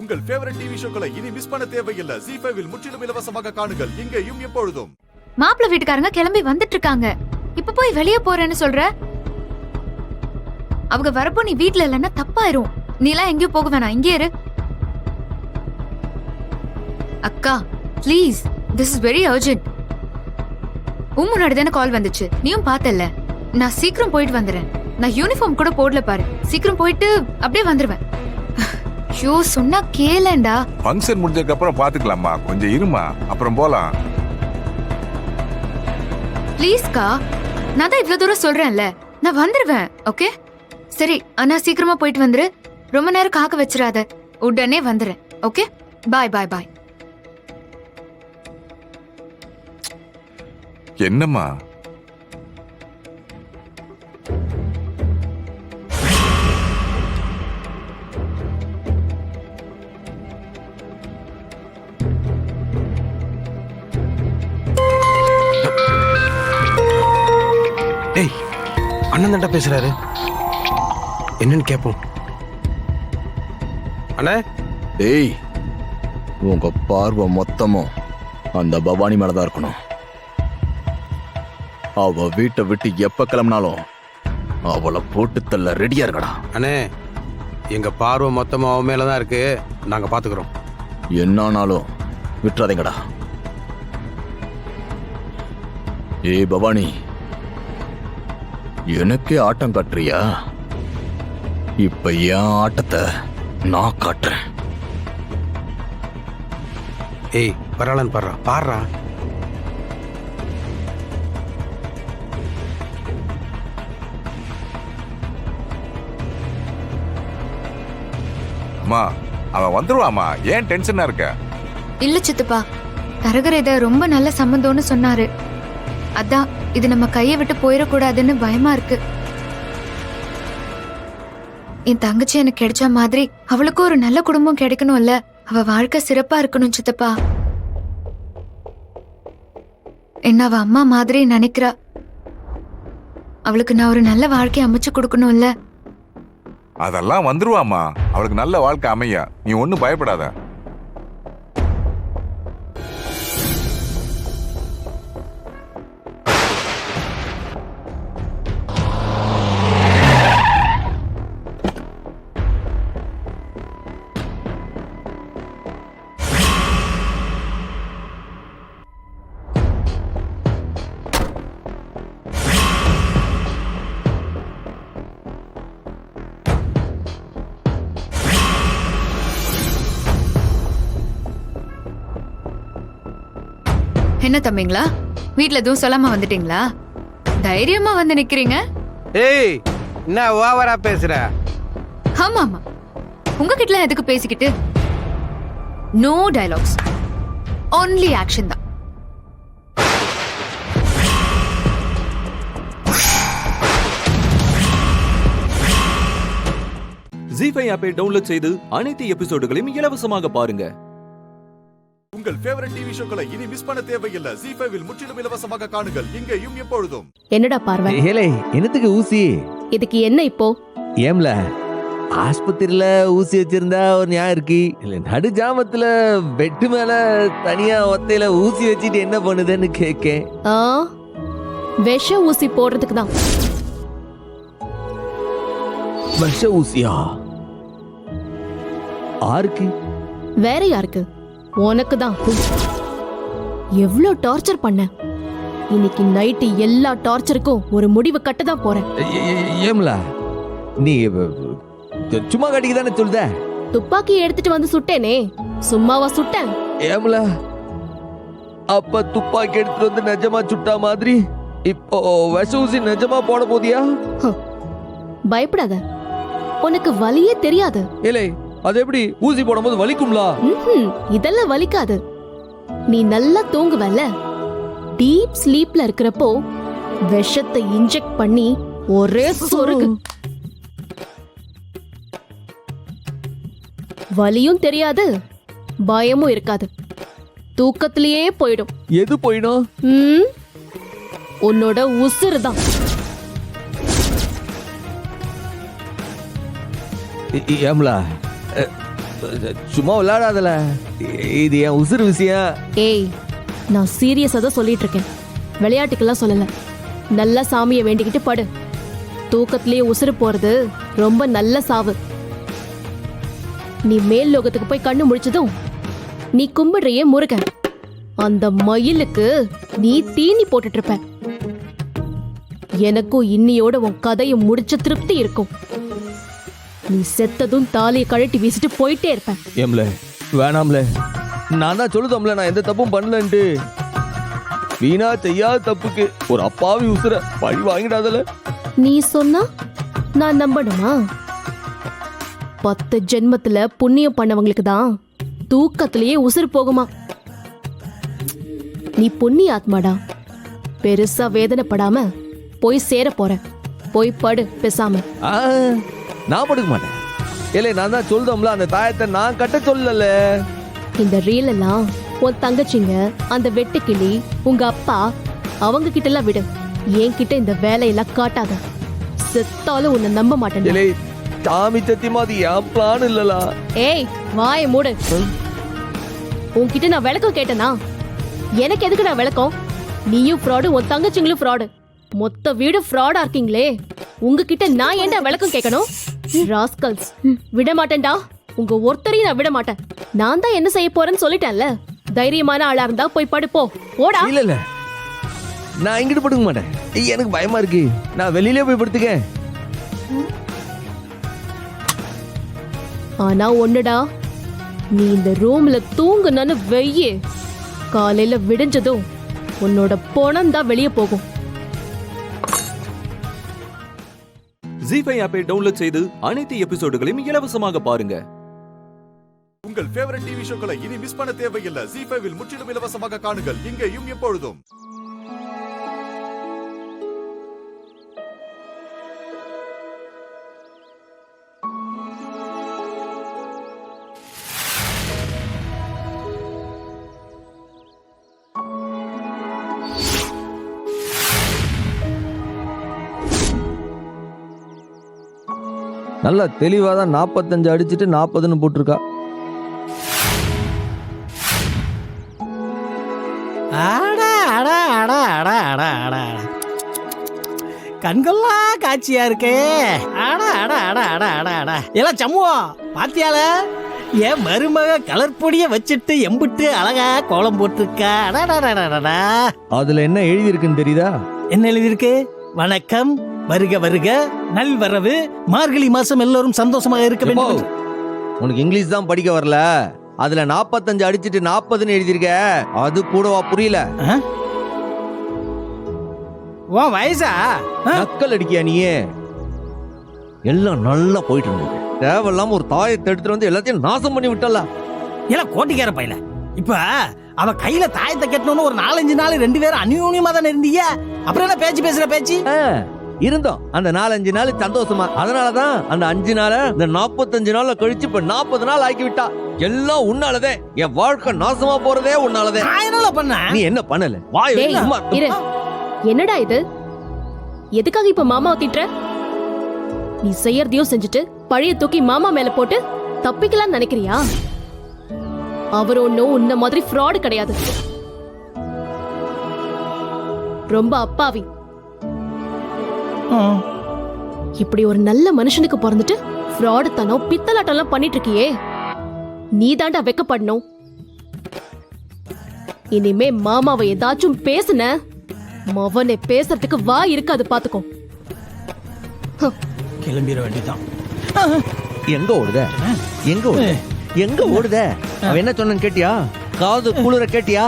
உங்கள் favourite TV ஷோக்களை இனி miss பண்ண தேவையில்லை. ZEE5 இல் முற்றிலும் இலவசமாக காணுங்கள். இங்கேயும் எப்பொழுதும். மாப்பிள்ளை வீட்டுக்காரங்க கிளம்பி வந்துட்டு இருக்காங்க. இப்ப போய் வெளியே போறேன்னு சொல்ற? அவங்க வரப்போ நீ வீட்ல இல்லன்னா தப்பாயிரும். நீ எல்லாம் எங்கேயும் போக வேணாம், இங்கே இரு. அக்கா please, this is very urgent. முன்னாடி தானே கால் வந்துச்சு, நீயும் பார்த்தல. நான் சீக்கிரம் போயிட்டு வந்துடுறேன். நான் யூனிஃபார்ம் கூட போடல பாரு. சீக்கிரம் போயிட்டு அப்படியே வந்துருவேன். ஐயோ சொன்னா கேளேண்டா. ஃபங்க்ஷன் முடிஞ்சதுக்கு அப்புறம் பாத்துக்கலாமா, கொஞ்சம் இருமா, அப்புறம் போலாம். ப்ளீஸ்க்கா, நான் தான் இவ்வளவு தூரம் சொல்றேன்ல, நான் வந்துருவேன். ஓகே சரி, ஆனா சீக்கிரமா போயிட்டு வந்துரு. ரொம்ப நேரம் காக்க வச்சிராத, உடனே வந்துறேன். ஓகே பாய் பாய் பாய். என்னம்மா அண்ணன் தான்டா பேசுறாரு, என்னன்னு கேப்போம். அண்ணே. டேய், உங்க பார்வை மொத்தமும் அந்த பவானி மேலதான் இருக்கணும். அவ வீட்டை விட்டு எப்ப கிளம்பினாலும் அவளை போட்டு தள்ள ரெடியா இருக்கடா. அண்ணே, எங்க பார்வை மொத்தமா அவ மேலதான் இருக்கு, நாங்க பாத்துக்கிறோம். என்னானாலும் விட்டுறாதீங்கடா. ஏய் பவானி, எனக்கே ஆட்டம் காட்டுறியா? இப்ப என் ஆட்டத்தை நான் காட்டுறேன். ஏய் பரவாயில்லன்னு பாடுறா. அம்மா, அவன் வந்துருவாமா, ஏன் டென்ஷனா இருக்க? இல்ல சித்துப்பா, தரகர் இத ரொம்ப நல்ல சம்பந்தம்னு சொன்னாரு. அதான் இது நம்ம கையை விட்டு போயிடக்கூடாதுன்னு பயமா இருக்கு. என் தங்கச்சி எனக்கு கிடைச்ச மாதிரி அவளுக்கும் ஒரு நல்ல குடும்பம் கிடைக்கணும்ல. அவ வாழ்க்கை சிறப்பா இருக்கணும் சித்தப்பா. என்ன அவ அம்மா மாதிரி நினைக்கிறா. அவளுக்கு நான் ஒரு நல்ல வாழ்க்கை அமைச்சு கொடுக்கணும்ல. அதெல்லாம் வந்துருவாமா, அவளுக்கு நல்ல வாழ்க்கை அமையா, நீ ஒன்னும் பயப்படாத. என்ன தம்பிங்களா, வீட்ல எதுவும் சொல்லாம வந்துட்டீங்களா? தைரியமா வந்து நிக்கிறீங்க. ஏய், என்ன ஓவரா பேசுற? ஆமா ஆமா, உங்ககிட்ட எதுக்கு பேசிக்கிட்டு? நோ டயலாக்ஸ், ஒன்லி ஆக்ஷன் தான். ZEE5 ஆப்பை டவுன்லோட் செய்து அனைத்து எபிசோடுகளையும் இலவசமாக பாருங்க. உங்கள் ஃபேவரட் டிவி ஷோக்களை இனி மிஸ் பண்ண தேவையில்லை. ZEE5 இல் முற்றிலும் இலவசமாக காணுங்கள். இங்கேயும் எப்பொழுதும். என்னடா பார்வை? ஏலே, என்னத்துக்கு ஊசி? இதுக்கு என்ன இப்போ? ஏம்ல ஆஸ்பத்திரியில ஊசி வச்சிருந்தா ஒரு நியாயம் இருக்கு, இல்ல நடு ஜாமத்துல பெட்டு மேல தனியா ஒத்தையில ஊசி வச்சிட்டு என்ன பண்ணுதுன்னு கேக்கேன். விஷ ஊசி போடுறதுக்கு தான். விஷ ஊசியா? ஆருக்கு? வேற யாருக்கு? உனக்கு தான். எவ்ளோ டார்ச்சர் பண்ண. இன்னைக்கு நைட்டு எல்லா டார்ச்சருக்கும் ஒரு முடிவு கட்ட தான் போறேன். ஏம்ல நீ சும்மா கட்டிக்கு தானே சொல்லுத? துப்பாக்கி எடுத்துட்டு வந்து சுட்டேனே, சும்மாவா சுட்டேன்? ஏம்ல, அப்ப துப்பாக்கி எடுத்துட்டு வந்து நிஜமா சுட்டா மாதிரி இப்போ விஷ ஊசி நிஜமா போட போதியா? பயப்படாத, உனக்கு வலியே தெரியாது. ஏலே, அது எப்படி ஊசி போடும்போது வலிக்கும்ல? இதெல்லாம் வலிக்காது. நீ நல்லா தூங்குவல்ல, டீப் ஸ்லீப்ல இருக்கிறப்போ விஷத்தை இன்ஜெக்ட் பண்ணி ஒரே சொருகு. வலியும் தெரியாது, பயமும் இருக்காது, தூக்கத்திலேயே போயிடும். எது போயிடும்? உன்னோட உசுறு தான். ஏம்லா, சும்மா விளையாடாதல, இது என் உசுறு விஷயம். ஏய், நான் சீரியஸா தான் சொல்லிட்டு இருக்கேன், விளையாட்டுக்கெல்லாம் சொல்லல. நல்லா சாமியை வேண்டிக்கிட்டு படு. தூக்கத்திலேயே உசுறு போறது ரொம்ப நல்ல சாவு. நீ மேல் லோகத்துக்கு போய் கண்ணு முழிச்சதும் நீ கும்பிடுறியே முருகன், அந்த மயிலுக்கு நீ தீனி போட்டுட்டு இருப்ப. எனக்கும் இன்னியோட உன் கதையை முடிச்ச திருப்தி இருக்கும். நீ செத்ததும் தாலியை கழட்டி வீசிட்டு போயிட்டே இருப்ப. ஏம்ல வேணாம்ல, நான் தான் சொல்லுதோம்ல நான் எந்த தப்பும் பண்ணலன்ட்டு. வீணா செய்யாத தப்புக்கு ஒரு அப்பாவி உசுர பழி வாங்கிடாதல. நீ சொன்னா நான் நம்பணுமா? 10 ஜென்மத்துல புண்ணியம் பண்ணவங்களுக்கு தான் தூக்கத்திலேயே உசுறு போகுமா. நீ புண்ணிய ஆத்மாடா, பெருசா வேதனைப்படாம போய் சேர போற. போய் படு பேசாம. நான் படுக்க மாட்டேன். இல்ல நான் தான் சொல்லுதோம்ல அந்த தாயத்தை நான் கட்ட சொல்லல. இந்த ரீல் எல்லாம் உன் தங்கச்சிங்க, அந்த வெட்டுக்கிளி, உங்க அப்பா அவங்க கிட்ட எல்லாம் விடு. என்கிட்ட இந்த வேலையெல்லாம் காட்டாத. செத்தாலும் உன்னை நம்ப மாட்டேன். இல்லை சாமி சத்தியமா அது என் பிளான் இல்லலா. ஏய் வாயை மூடு. உன்கிட்ட நான் விளக்கம் கேட்டனா? எனக்கு எதுக்கு நான் விளக்கம்? நீயும் ஃப்ராடு, உன் தங்கச்சிங்களும் ஃப்ராடு, மொத்த வீடு ஃப்ராடா இருக்கீங்களே. உங்ககிட்ட நான் ஏன்டா விளக்கம் கேட்கணும்? ராஸ்கல்ஸ், விட மாட்டேன்டா. உங்க ஒருத்தரையும் நான் விட மாட்டேன். நான் தான் என்ன செய்ய போறேன்னு சொல்லிட்டேன்ல. தைரியமான ஆளா இருந்தா போய் படுப்போ. போடா. இல்ல இல்ல, நான் இங்கிட்டு படுக்க மாட்டேன். எனக்கு பயமா இருக்கு. நான் வெளியிலே போய் படுத்துக்க. ஆனா ஒண்ணுடா, நீ இந்த ரூம்ல தூங்குனன்னு வெய்யே, காலையில விடிஞ்சதும் உன்னோட பணம் தான் வெளியே போகும். ஜி5 ஆப்பை டவுன்லோட் செய்து அனைத்து எபிசோடுகளையும் இலவசமாக பாருங்க. உங்கள் ஃபேவரட் டிவி ஷோக்களை இனி மிஸ் பண்ண தேவையில்லை. ஜி5வில் முற்றிலும் இலவசமாக காணுங்கள், இங்கேயும் எப்பொழுதும். நல்லா தெளிவாதான் 45 அடிச்சுட்டு 40ன்னு போட்டிருக்கா. கண்கொள்ளா காட்சியா இருக்கே. எல்லாம் சம்முவம் பாத்தியால, என் மருமக கலர் பொடிய வச்சுட்டு எம்பிட்டு அழகா கோலம் போட்டிருக்கா. அதுல என்ன எழுதி இருக்குன்னு தெரியுதா? என்ன எழுதிருக்கு? வணக்கம், வருக வருக, நல்வரவு, மார்கழி மாசம் எல்லோரும் சந்தோஷமாக இருக்க வேண்டும். உனக்கு இங்கிலீஷ் தான் படிக்க வரல. அதுல 45 அடிச்சுட்டு 40ன்னு எழுதிருக்க. அது கூடவா புரியல? உன் வயசா? நக்கல் அடிக்கியா நீயே? எல்லாம் நல்லா போயிட்டு இருந்தது. தேவையில்லாம ஒரு தாயத்தை எடுத்துட்டு வந்து எல்லாத்தையும் நாசம் பண்ணி விட்டல. எல்லாம் கோட்டிக்கார பையல. இப்ப அவ கையில தாயத்தை கட்டணும்னு ஒரு 4-5 நாள் 2 பேரும் அந்யோன்யமா தானே இருந்தீங்க. அப்புறம் என்ன பேச்சு பேசுற பேச்சு? இருந்தோம் அந்த 4-5 நாள் சந்தோஷமா. அதனாலதான் அந்த 5 நாள இந்த 45 நாள்ல கழிச்சு இப்ப 40 நாள் ஆக்கி விட்டா. எல்லாம் உன்னாலதே. என் வாழ்க்கை நாசமா போறதே உன்னாலதே. பண்ண நீ என்ன பண்ணல? வாய் டேய், இரு. என்னடா இது? எதுக்காக இப்ப மாமாவை திட்டுற? நீ செய்யறதையும் செஞ்சுட்டு பழைய தூக்கி மாமா மேல போட்டு தப்பிக்கலாம் நினைக்கிறியா? அவர் ஒன்னும் உன்ன மாதிரி ஃப்ராடு கிடையாது. ரொம்ப அப்பாவி. இப்படி ஒரு நல்ல மனுஷனுக்கு பிறந்துட்டு ஃப்ராடு தனம் பித்தலாட்டம் எல்லாம் பண்ணிட்டு இருக்கியே, நீ தாண்டா வெக்கப்படணும். இனிமே மாமாவை ஏதாச்சும் பேசுன, மவனை பேசுறதுக்கு வா இருக்காது பாத்துக்கோ. கிளம்பிட வேண்டியதான். எங்க ஓடுத? எங்க ஓடுத? எங்க ஓடுத? அவன் என்ன சொன்னு கேட்டியா? காது குளிர கேட்டியா?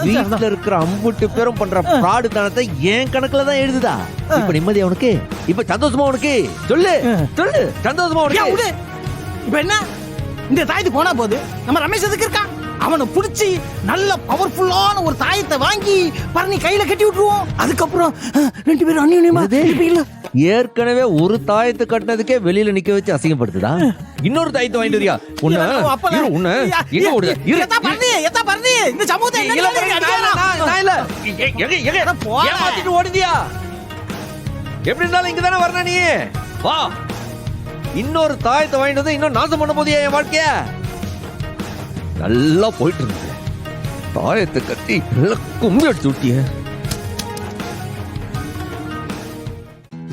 வீட்டுல இருக்கிற 50 பேரும் பண்ற ஃப்ராடு தனத்தை என் கணக்குல தான் எழுதுதா? இப்ப நிம்மதியா உனக்கு? இப்ப சந்தோஷமா உனக்கு? சொல்லு சொல்லு, சந்தோஷமா உனக்கு? இப்ப என்ன இந்த தாயத்து போனா போது நம்ம ரமேஷ் எதுக்கு இருக்கான்? அவனை புடிச்சு நல்ல பவர்ஃபுல்லான ஒரு தாயத்தை வாங்கி பரணி கையில கட்டி விட்டுருவோம். அதுக்கப்புறம் 2 பேரும் அந்யோன்யமா இல்ல. ஏற்கனவே ஒரு தாயத்தை கட்டினதுக்கே வெளியில நிக்க வச்சு அசிங்கப்படுத்துதா? இன்னொரு தாயத்தை வாங்கிட்டு வரியா? இந்த சமூகத்தை ஓடுதியா? எப்படி இருந்தாலும் இங்கதானே வரணும். நீ வா. இன்னொரு தாயத்தை வாங்கிட்டு வந்து இன்னும் நாசம் பண்ண போதியா என் வாழ்க்கைய? நல்லா போயிட்டு இருந்தது, தாயத்தை கட்டி நல்லா கும்பி அடிச்சு விட்டிய.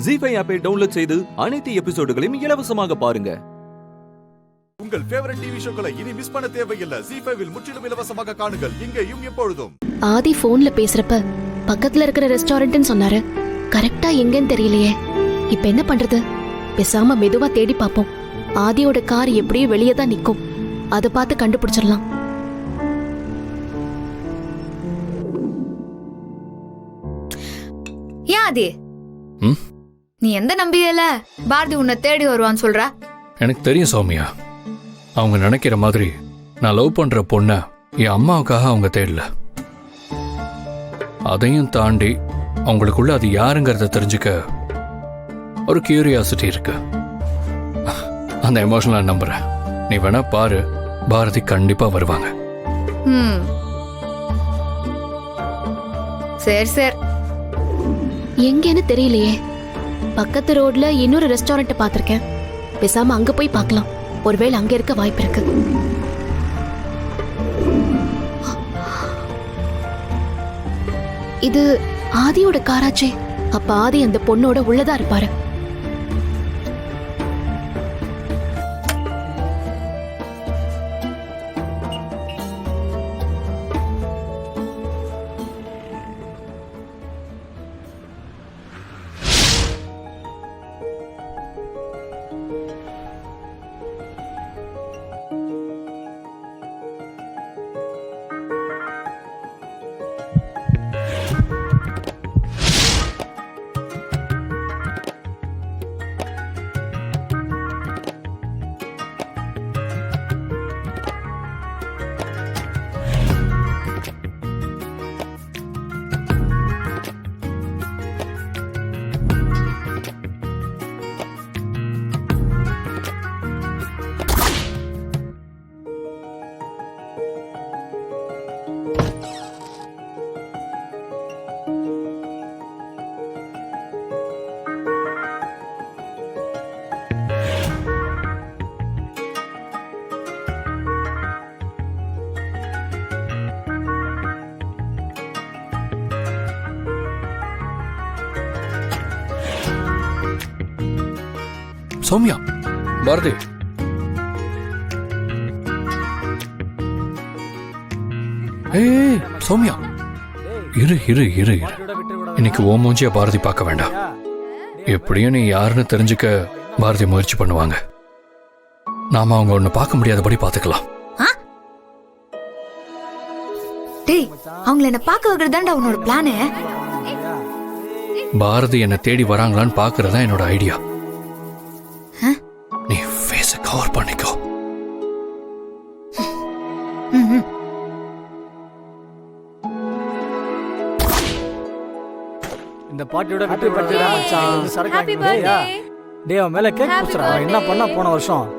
ஜி5 ஆப்பை டவுன்லோட் செய்து அனைத்து எபிசோடுகளையும் இலவசமாக பாருங்க. உங்கள் ஃபேவரட் டிவி ஷோக்களை இனி மிஸ் பண்ண தேவையில்லை. ஜி5ல் முற்றிலும் இலவசமாக காணுங்கள் இங்கேயும் எப்பொழுதும். ஆதி போன்ல பேசுறப்ப பக்கத்துல இருக்கிற ரெஸ்டாரண்ட்னு சொன்னாரு. கரெக்டா எங்கன்னு தெரியலையே. இப்ப என்ன பண்றது? பேசாம மெதுவா தேடி பாப்போம். ஆதியோட கார் எப்படியும் வெளியே தான் நிக்கும். அதை பார்த்து கண்டுபிடிச்சிடலாம். ஏன் ஆதி, ம்? நீ எந்த நம்பிக்கையில பாரதி உன்னை தேடி வருவான்னு சொல்ற? எனக்கு தெரியும் சௌமியா, அவங்க நினைக்கிற மாதிரி நான் லவ் பண்ற பொண்ண என் அம்மாவுக்காக அவங்க தேடல. அதையும் தாண்டி அவங்களுக்குள்ள அது யாருங்கிறத தெரிஞ்சுக்க ஒரு கியூரியாசிட்டி இருக்கு. அந்த எமோஷனல் நம்புறேன். நீ வேணா பாரு, பாரதி கண்டிப்பா வருவாங்க. சரி சரி. எங்கன்னு தெரியலையே. பக்கத்து ரோட்ல இன்னொரு ரெஸ்டாரண்ட் பாத்திருக்கேன். பேசாம அங்க போய் பார்க்கலாம். ஒருவேளை அங்க இருக்க வாய்ப்பு இருக்கு. இது ஆதியோட காராச்சே. அப்ப ஆதி அந்த பொண்ணோட உள்ளதா இருப்பாரு. சௌமியா, பாரதி, ஏய் சௌமியா, இரு இரு இரு இரு. இன்னைக்கு ஓ மூஞ்சிய பாரதி பார்க்க வேண்டாம். எப்படியும் நீ யாருன்னு தெரிஞ்சுக்க பாரதி முயற்சி பண்ணுவாங்க. நாம அவங்க ஒண்ணு பார்க்க முடியாதபடி பாத்துக்கலாம். டேய், அவங்கள என்ன பார்க்க வைக்கிறதாண்டா உன்னோட பிளானு. பாரதி என்ன தேடி வராங்களான்னு பாக்குறதா என்னோட ஐடியா. நீ ஃபேஸ கவர் பண்ணிக்கோ. இந்த பாட்டியோட வெற்றி பெற்றா மச்சான். சரக்கு டேய், அவன் மேல கேக் புடிச்சறா. என்ன பண்ணா போன வருஷம்?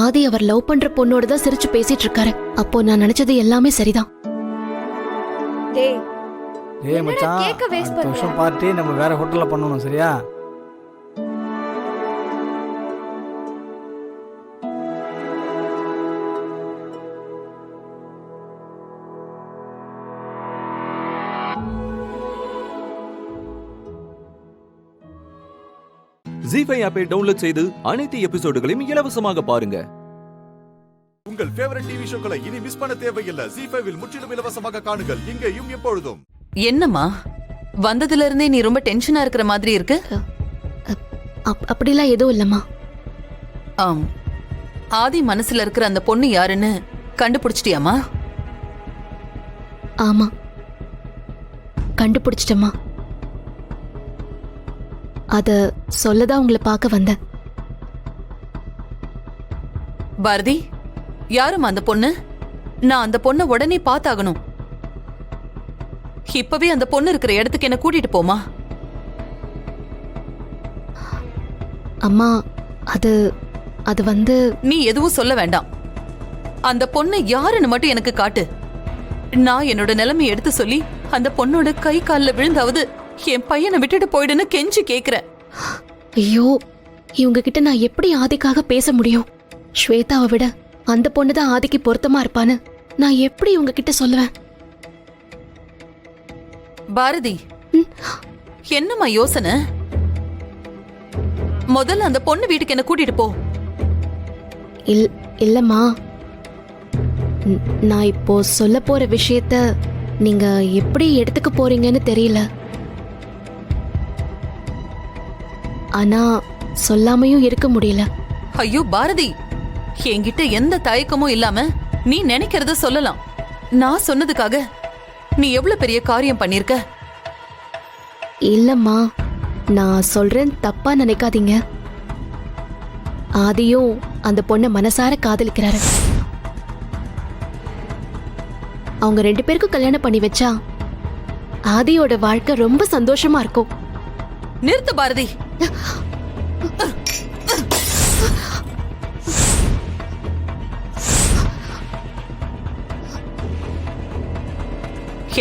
ஆதி அவர் லவ் பண்ற பொண்ணோட தான் சிரிச்சு பேசிட்டு இருக்காரு. அப்போ நான் நினைச்சது எல்லாமே சரிதான். டேய் மச்சான், அடுத்த வருஷம் பார்ட்டி நம்ம வேற ஹோட்டல்ல பண்ணணும், சரியா? ஜி5 ஆப்பை டவுன்லோட் செய்து அனைத்து எபிசோடுகளையும் இலவசமாக பாருங்க. உங்கள் ஃபேவரட் டிவி ஷோக்களை இனி மிஸ் பண்ண தேவையில்லை. ஜி5ல் முற்றிலும் இலவசமாக காணுங்கள் இங்கேயும் எப்பொழுதும். என்னம்மா, வந்ததுல இருந்தே நீ ரொம்ப டென்ஷனா இருக்கிற மாதிரி இருக்கு. அப்படிலாம் எதுவும் இல்லம்மா. ஆம், ஆதி மனசுல இருக்கிற அந்த பொண்ணு யாருன்னு கண்டுபிடிச்சிட்டியாமா? ஆமா, கண்டுபிடிச்சிட்டம்மா. அத சொல்லதான் உங்களை பார்க்க வந்தேன். பாரதி, யாரும் அந்த பொண்ணு? நான் அந்த பொண்ணை உடனே பார்த்தாகணும். இப்பவே அந்த பொண்ணு இருக்கிற இடத்துக்கு என்ன கூட்டிட்டு போமா? அம்மா, அது அது வந்து நீ எதுவும் சொல்ல வேண்டாம். அந்த பொண்ணு யாருன்னு மட்டும் எனக்கு காட்டு. நான் என்னோட நிலைமையை எடுத்து சொல்லி அந்த பொண்ணோட கை காலில் விழுந்தாவது என் பையனை விட்டுட்டு போயிடுன்னு கெஞ்சி கேக்குறேன். ஐயோ, இவங்க கிட்ட நான் எப்படி ஆதிக்காக பேச முடியும்? ஸ்வேதாவை விட அந்த பொண்ணு தான் ஆதிக்கு பொருத்தமா இருப்பான்னு நான் எப்படி இவங்க கிட்ட சொல்லுவேன்? பாரதி, என்னம்மா யோசனை? முதல்ல அந்த பொண்ணு வீட்டுக்கு என்ன கூட்டிட்டு போ. இல்லம்மா, நான் இப்போ சொல்ல போற விஷயத்த நீங்க எப்படி எடுத்துக்க போறீங்கன்னு தெரியல. ஆனா சொல்லாமையும் இருக்க முடியல. ஐயோ பாரதி, என்கிட்ட எந்த தயக்கமும் இல்லாம நீ நினைக்கிறத சொல்லலாம். நான் சொன்னதுக்காக நீ எவ்வளவு பெரிய காரியம் பண்ணிருக்க. இல்லம்மா, நான் சொல்றேன், தப்பா நினைக்காதீங்க. ஆதியும் அந்த பொண்ணை மனசார காதலிக்கிறாரு. அவங்க 2 பேருக்கும் கல்யாணம் பண்ணி வச்சா ஆதியோட வாழ்க்கை ரொம்ப சந்தோஷமா இருக்கும். நிறுத்து பாரதி.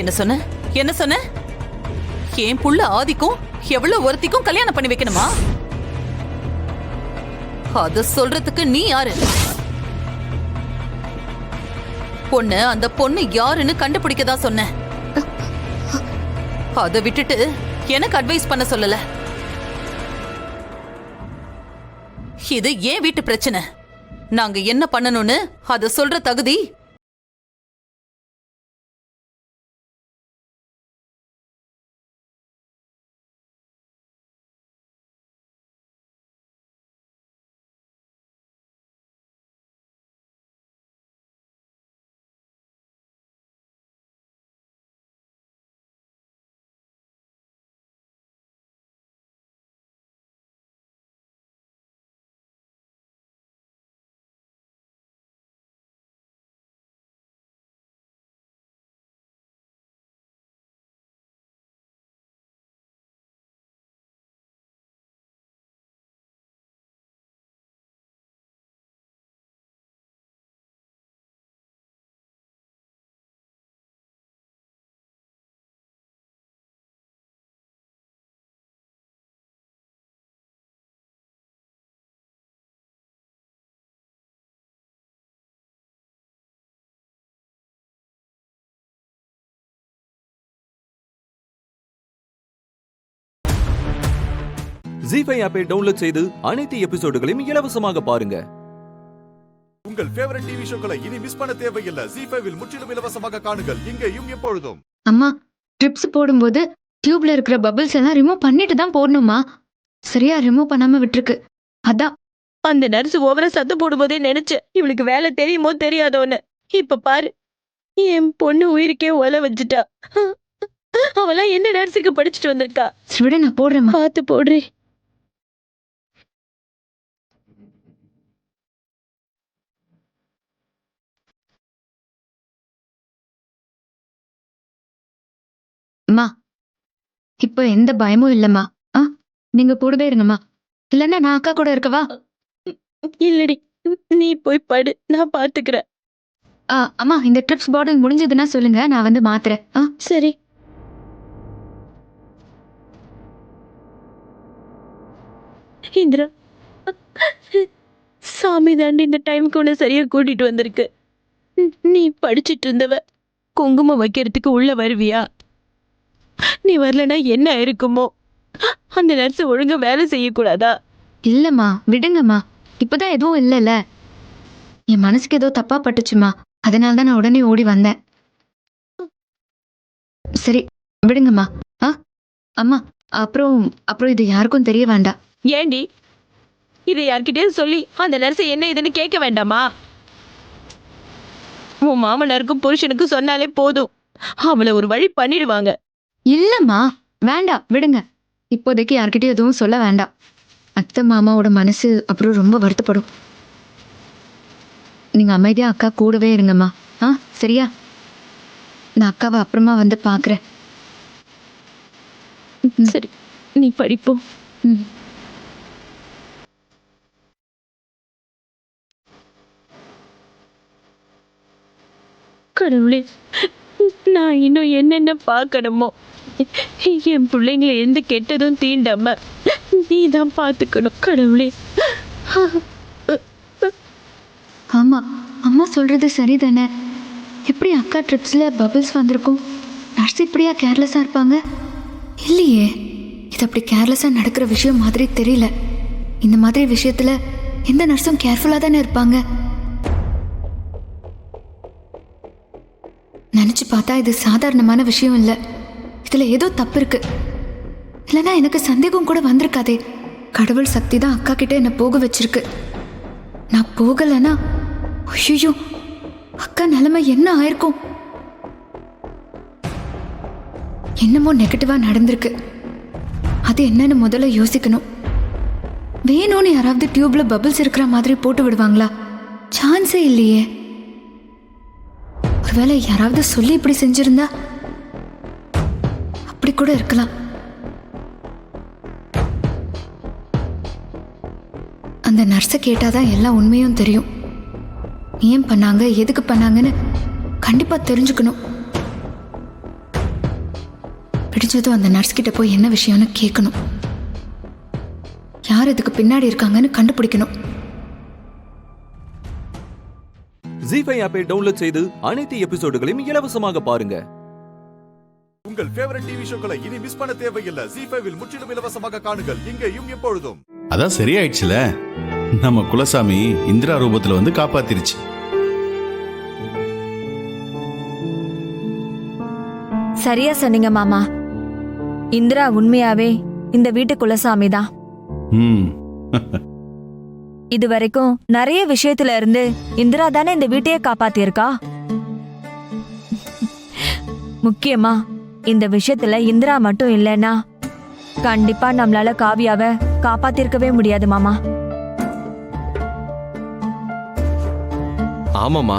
என்ன சொன்ன? என்ன சொன்ன? என் புள்ள ஆதிக்கும் எவ்வளவு ஒருத்திக்கும் கல்யாணம் பண்ணி வைக்கணுமா? அத சொல்றதுக்கு நீ யாரு? பொண்ணு, அந்த பொண்ணு யாருன்னு கண்டுபிடிக்கதான் சொன்ன. அதை விட்டுட்டு எனக்கு அட்வைஸ் பண்ண சொல்லல. இது ஏன் வீட்டு பிரச்சனை. நாங்க என்ன பண்ணணும்னு அத சொல்ற தகுதி ஜி5 ஆப்பை டவுன்லோட் செய்து அனைத்து எபிசோடுகளையும் இலவசமாக பாருங்க. உங்கள் ஃபேவரட் டிவி ஷோக்களை இனி மிஸ் பண்ண தேவையில்லை. ஜி5ல் முற்றிலும் இலவசமாக காணுங்கள், இங்கேயும் எப்பொழுதும். அம்மா, ட்ரிப்ஸ் போடும்போது டியூப்ல இருக்கிற பபிள்ஸ் எல்லாம் ரிமூவ் பண்ணிட்டு தான் போடணுமா? சரியா ரிமூவ் பண்ணாம விட்டுருக்கு. அதான் அந்த நர்ஸ் ஓவரா சத்தம் போடும்போதே நினைச்சேன் இவளுக்கு வேலை தெரியுமோ தெரியாதோன்னு. இப்ப பாரு, என் பொண்ணு உயிருக்கே ஒல வச்சுட்டா. அவெல்லாம் என்ன நர்ஸுக்கு படிச்சுட்டு வந்திருக்கா? விட, நான் போடுறேன். பார்த்து போடுறே. அம்மா, இப்ப எந்த பயமும் இல்லம்மா. நீங்க கூடவே இருங்கம்மா. இல்லன்னா நான் அக்கா கூட இருக்கவா? இல்லடி, நீ போய் படு, நான் பாத்துக்கிறேன். அம்மா, இந்த ட்ரிப்ஸ் பாட்டில் முடிஞ்சதுன்னா சொல்லுங்க, நான் வந்து மாத்துறேன். சரி. இந்திரா, சாமி தாண்டி இந்த டைமுக்கு உன்னை சரியா கூட்டிட்டு வந்திருக்கு. நீ படிச்சிட்டு இருந்தவ குங்குமம் வைக்கிறதுக்கு உள்ள வருவியா? நீ வரலன்னா என்ன இருக்குமோ? அந்த நர்ஸ் ஒழுங்கா வேலை செய்யக்கூடாதா? இல்லம்மா, விடுங்கம்மா. இப்பதான் எதுவும் இல்லைல்ல. என் மனசுக்கு ஏதோ தப்பா பட்டுச்சுமா, அதனால தான் நான் உடனே ஓடி வந்தேன். சரி, விடுங்கம்மா. அம்மா, அப்புறம் இது யாருக்கும் தெரிய வேண்டாம். ஏண்டி, இதை யார்கிட்டயே சொல்லி அந்த நர்ஸை என்ன இதுன்னு கேட்க வேண்டாமா? உன் மாமனாருக்கும் புருஷனுக்கும் சொன்னாலே போதும், அவளை ஒரு வழி பண்ணிடுவாங்க. இல்லம்மா, வேண்டாம், விடுங்க. இப்போதைக்கு யார்கிட்டயும் எதுவும் சொல்ல வேண்டாம். அத்தை மாமாவோட மனசு அப்புறம் ரொம்ப வருத்தப்படும். நீங்க அமைதியா அக்கா கூடவே இருங்கம்மா. சரியா? நான் அக்காவை அப்புறமா வந்து பாக்குறேன். சரி, நீ படிப்போம். கடவுளே, நான் இன்னும் என்னென்ன பார்க்கணுமோ? என் பிள்ளைங்களை எந்த கெட்டதும் தீண்டாம நீ தான் பார்த்துக்கணும் கடவுளே. ஆமா, அம்மா சொல்றது சரிதானே. எப்படி அக்கா ட்ரிப்ஸ்ல பபிள்ஸ் வந்திருக்கும்? நர்ஸ் இப்படியா கேர்லெஸ்ஸா இருப்பாங்க? இல்லையே, இது அப்படி கேர்லெஸ்ஸா நடக்கிற விஷயம் மாதிரி தெரியல. இந்த மாதிரி விஷயத்துல எந்த நர்ஸும் கேர்ஃபுல்லா தானே இருப்பாங்க. நினைச்சு பார்த்தா இது சாதாரணமான விஷயம் இல்லை. இதுல ஏதோ தப்பு இருக்கு. இல்லைன்னா எனக்கு சந்தேகம் கூட வந்திருக்காதே. கடவுள் சக்தி தான் அக்கா கிட்ட என்ன போக வச்சிருக்கு. நான் போகலன்னா ஐயோ அக்கா நிலைமை என்ன ஆயிருக்கும்? என்னமோ நெகட்டிவா நடந்திருக்கு. அது என்னன்னு முதல்ல யோசிக்கணும். வேணும்னு யாராவது டியூப்ல பபிள்ஸ் இருக்கிற மாதிரி போட்டு விடுவாங்களா? சான்ஸே இல்லையே. ஒருவேளை யாராவது சொல்லி இப்படி செஞ்சிருந்தா அப்படி கூட இருக்கலாம். அந்த நர்ஸை கேட்டாதான் எல்லா உண்மையும் தெரியும். ஏன் பண்ணாங்க, எதுக்கு பண்ணாங்கன்னு கண்டிப்பா தெரிஞ்சுக்கணும். பிடிச்சதும் அந்த நர்ஸ் கிட்ட போய் என்ன விஷயம்னு கேட்கணும். யார் இதுக்கு பின்னாடி இருக்காங்கன்னு கண்டுபிடிக்கணும். ஜீஃபை ஆப்பை டவுன்லோட் செய்து அனைத்து எபிசோடுகளையும் இலவசமாக பாருங்க. உங்கள் ஃபேவரட் டிவி ஷோக்களை இனி மிஸ் பண்ண தேவையில்லை. ஜீஃபைவில் முற்றிலும் இலவசமாக காணுங்கள், இங்கேயும் எப்பொழுதும். அதான் சரியாயிடுச்சுல. நம்ம குலசாமி இந்திரா ரூபத்துல வந்து காப்பாத்திருச்சு. சரியா சொன்னீங்க மாமா. இந்திரா உண்மையாவே இந்த வீட்டு குலசாமி தான். இது வரைக்கும் நிறைய விஷயத்துல இருந்து இந்திரா தானே இந்த வீட்டையே காப்பாத்திருக்கா. முக்கியமா இந்த விஷயத்துல இந்திரா மட்டும் இல்லைன்னா கண்டிப்பா நம்மளால காவியாவை காப்பாத்திருக்கவே முடியாது மாமா. ஆமாமா,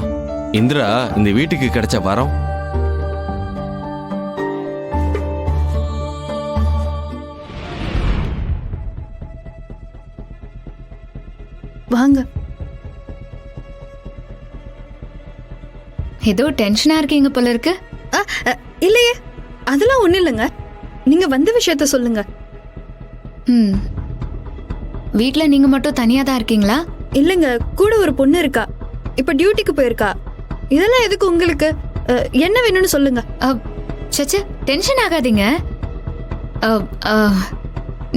இந்திரா இந்த வீட்டுக்கு கிடைச்ச வரம். வாங்க. ஏதோ டென்ஷனா இருக்கீங்க போல இருக்கு. இல்லையே, அதெல்லாம் ஒண்ணு இல்லைங்க. நீங்க வந்த விஷயத்த சொல்லுங்க. வீட்ல நீங்க மட்டும் தனியா தான் இருக்கீங்களா? இல்லைங்க, கூட ஒரு பொண்ணு இருக்கா. இப்ப டியூட்டிக்கு போயிருக்கா. இதெல்லாம் எதுக்கு உங்களுக்கு? என்ன வேணும்னு சொல்லுங்க. சச்சே, டென்ஷன் ஆகாதீங்க.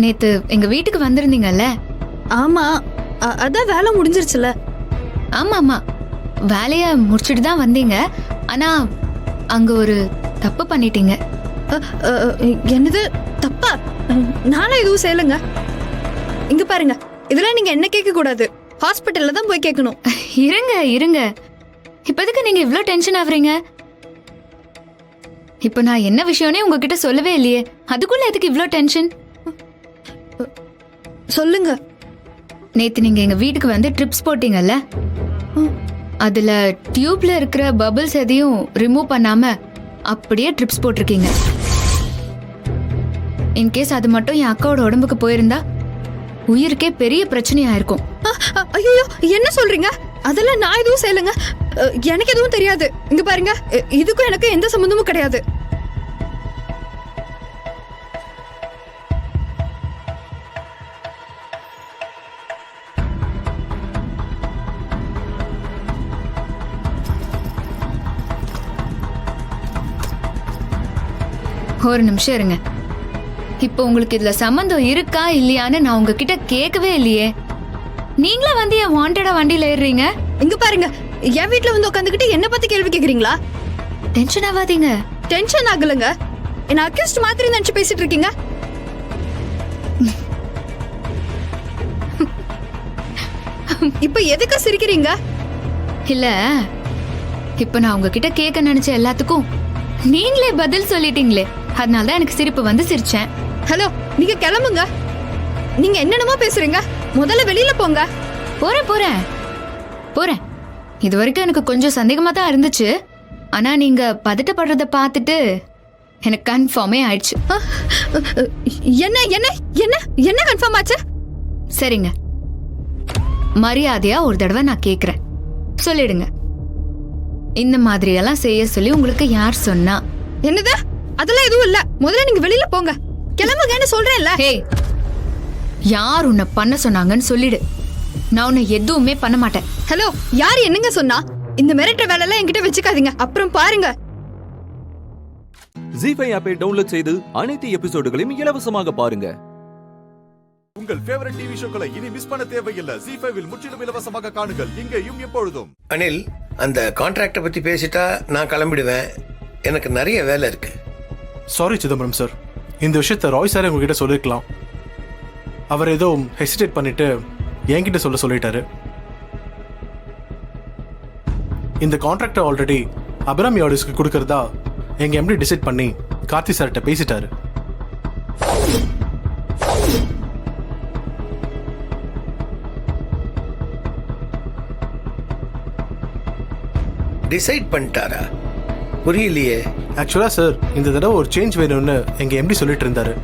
நேத்து எங்க வீட்டுக்கு வந்திருந்தீங்கல்ல? ஆமா, அதான் வேலை முடிஞ்சிருச்சுல. ஆமா ஆமா, வேலைய முடிச்சுட்டு தான் வந்தீங்க. ஆனா அங்க ஒரு தப்பு பண்ணிட்டீங்க. என்னது தப்பா? நானும் எதுவும் செய்யலங்க. இங்க பாருங்க, இதெல்லாம் நீங்க என்ன கேட்க கூடாது. ஹாஸ்பிட்டல்ல தான் போய் கேட்கணும். இருங்க இருங்க, இப்போதைக்கு நீங்க இவ்ளோ டென்ஷன் ஆகுறீங்க? இப்போ நான் என்ன விஷயம்னே உங்ககிட்ட சொல்லவே இல்லையே, அதுக்குள்ள எதுக்கு இவ்ளோ டென்ஷன்? சொல்லுங்க. நேத்து நீங்க எங்க வீட்டுக்கு வந்து ட்ரிப்ஸ் போட்டீங்கல்ல, அதுல டியூப்ல இருக்கிற பபிள்ஸ் எதையும் ரிமூவ் பண்ணாம அப்படியே ட்ரிப்ஸ் போட்டிருக்கீங்க. இன்கேஸ் அது மட்டும் என் அக்காவோட உடம்புக்கு போயிருந்தா உயிருக்கே பெரிய பிரச்சனையா இருக்கும். ஐயோ, என்ன சொல்றீங்க? அதெல்லாம் நான் எதுவும் செய்யலங்க. எனக்கு எதுவும் தெரியாது. இங்க பாருங்க, இதுக்கும் எனக்கு எந்த சம்பந்தமும் கிடையாது. ஒரு நிமிஷம் இருங்க. இப்போ உங்களுக்கு இதுல சம்பந்தம் இருக்கா இல்லையான்னு நான் உங்ககிட்ட கேட்கவே இல்லையே. நீங்களா வந்து என் வாண்டடா வண்டியில ஏறுறீங்க. இங்க பாருங்க, என் வீட்டுல வந்து உட்காந்துக்கிட்டு என்ன பத்தி கேள்வி கேக்குறீங்களா? டென்ஷன் ஆகாதீங்க. டென்ஷன் ஆகலங்க. என்ன அக்யூஸ்ட் மாதிரி நினைச்சு பேசிட்டு இருக்கீங்க. இப்ப எதுக்கு சிரிக்கிறீங்க? இல்ல, இப்ப நான் உங்ககிட்ட கேட்க நினைச்ச எல்லாத்துக்கும் நீங்களே பதில் சொல்லிட்டீங்களே, அதனாலதான் எனக்கு சிரிப்பு வந்து சிரிச்சேன். ஹலோ, நீங்க கிளம்புங்க. நீங்க என்னென்னமோ பேசுறீங்க. முதல்ல வெளியில போங்க. போறேன் போறேன் போறேன். இது வரைக்கும் எனக்கு கொஞ்சம் சந்தேகமா தான் இருந்துச்சு. ஆனா நீங்க பதட்டப்படுறத பார்த்துட்டு எனக்கு கன்ஃபார்மே ஆயிடுச்சு. என்ன என்ன என்ன என்ன கன்ஃபார்ம் ஆச்சு? சரிங்க, மரியாதையா ஒரு தடவை நான் கேக்குறேன், சொல்லிடுங்க. இந்த மாதிரி எல்லாம் செய்ய சொல்லி உங்களுக்கு யார் சொன்னா? என்னது? அதெல்லாம் எதுவும் இல்ல. முதல்ல நீங்க வெளியில போங்க. கிளம்புங்கன்னு சொல்றேன்ல. ஹே, யார் உன்னை பண்ண சொன்னாங்கன்னு சொல்லிடு. நான் உன்னை எதுவுமே பண்ண மாட்டேன். ஹலோ, யார் என்னங்க சொன்னா? இந்த மிரட்டுற வேலை எல்லாம் என்கிட்ட வச்சுக்காதீங்க. அப்புறம் பாருங்க. ஜி5 ஆப்பை டவுன்லோட் செய்து அனைத்து எபிசோடுகளையும் இலவசமாக பாருங்க. உங்கள் ஃபேவரட் டிவி ஷோக்களை இனி மிஸ் பண்ண தேவையில்லை. ஜி5வில் முற்றிலும் இலவசமாக காணுங்கள் இங்கேயும் எப்பொழுதும். அனில், அந்த கான்ட்ராக்டை பத்தி பேசிட்டா நான் கிளம்பிடுவேன். எனக்கு நிறைய வேலை இருக்கு. சாரி சிதம்பரம் சார், இந்த விஷயத்த ராய் சார் உங்ககிட்ட சொல்லிருக்கலாம். அவர் ஏதோ ஹெசிடேட் பண்ணிட்டு என்கிட்ட சொல்லிட்டாரு. இந்த கான்ட்ராக்டை ஆல்ரெடி அபிராமி ஆடியோஸ்க்கு கொடுக்கறதா எங்க எம்டி டிசைட் பண்ணி கார்த்தி சார்கிட்ட பேசிட்டாரு. டிசைட் பண்ணிட்டாரா? புரியலையே. ஆக்சுவலா சார், இந்த தடவை ஒரு சேஞ்ச் வேணும்னு எங்க எம்டி சொல்லிட்டு இருந்தாரு.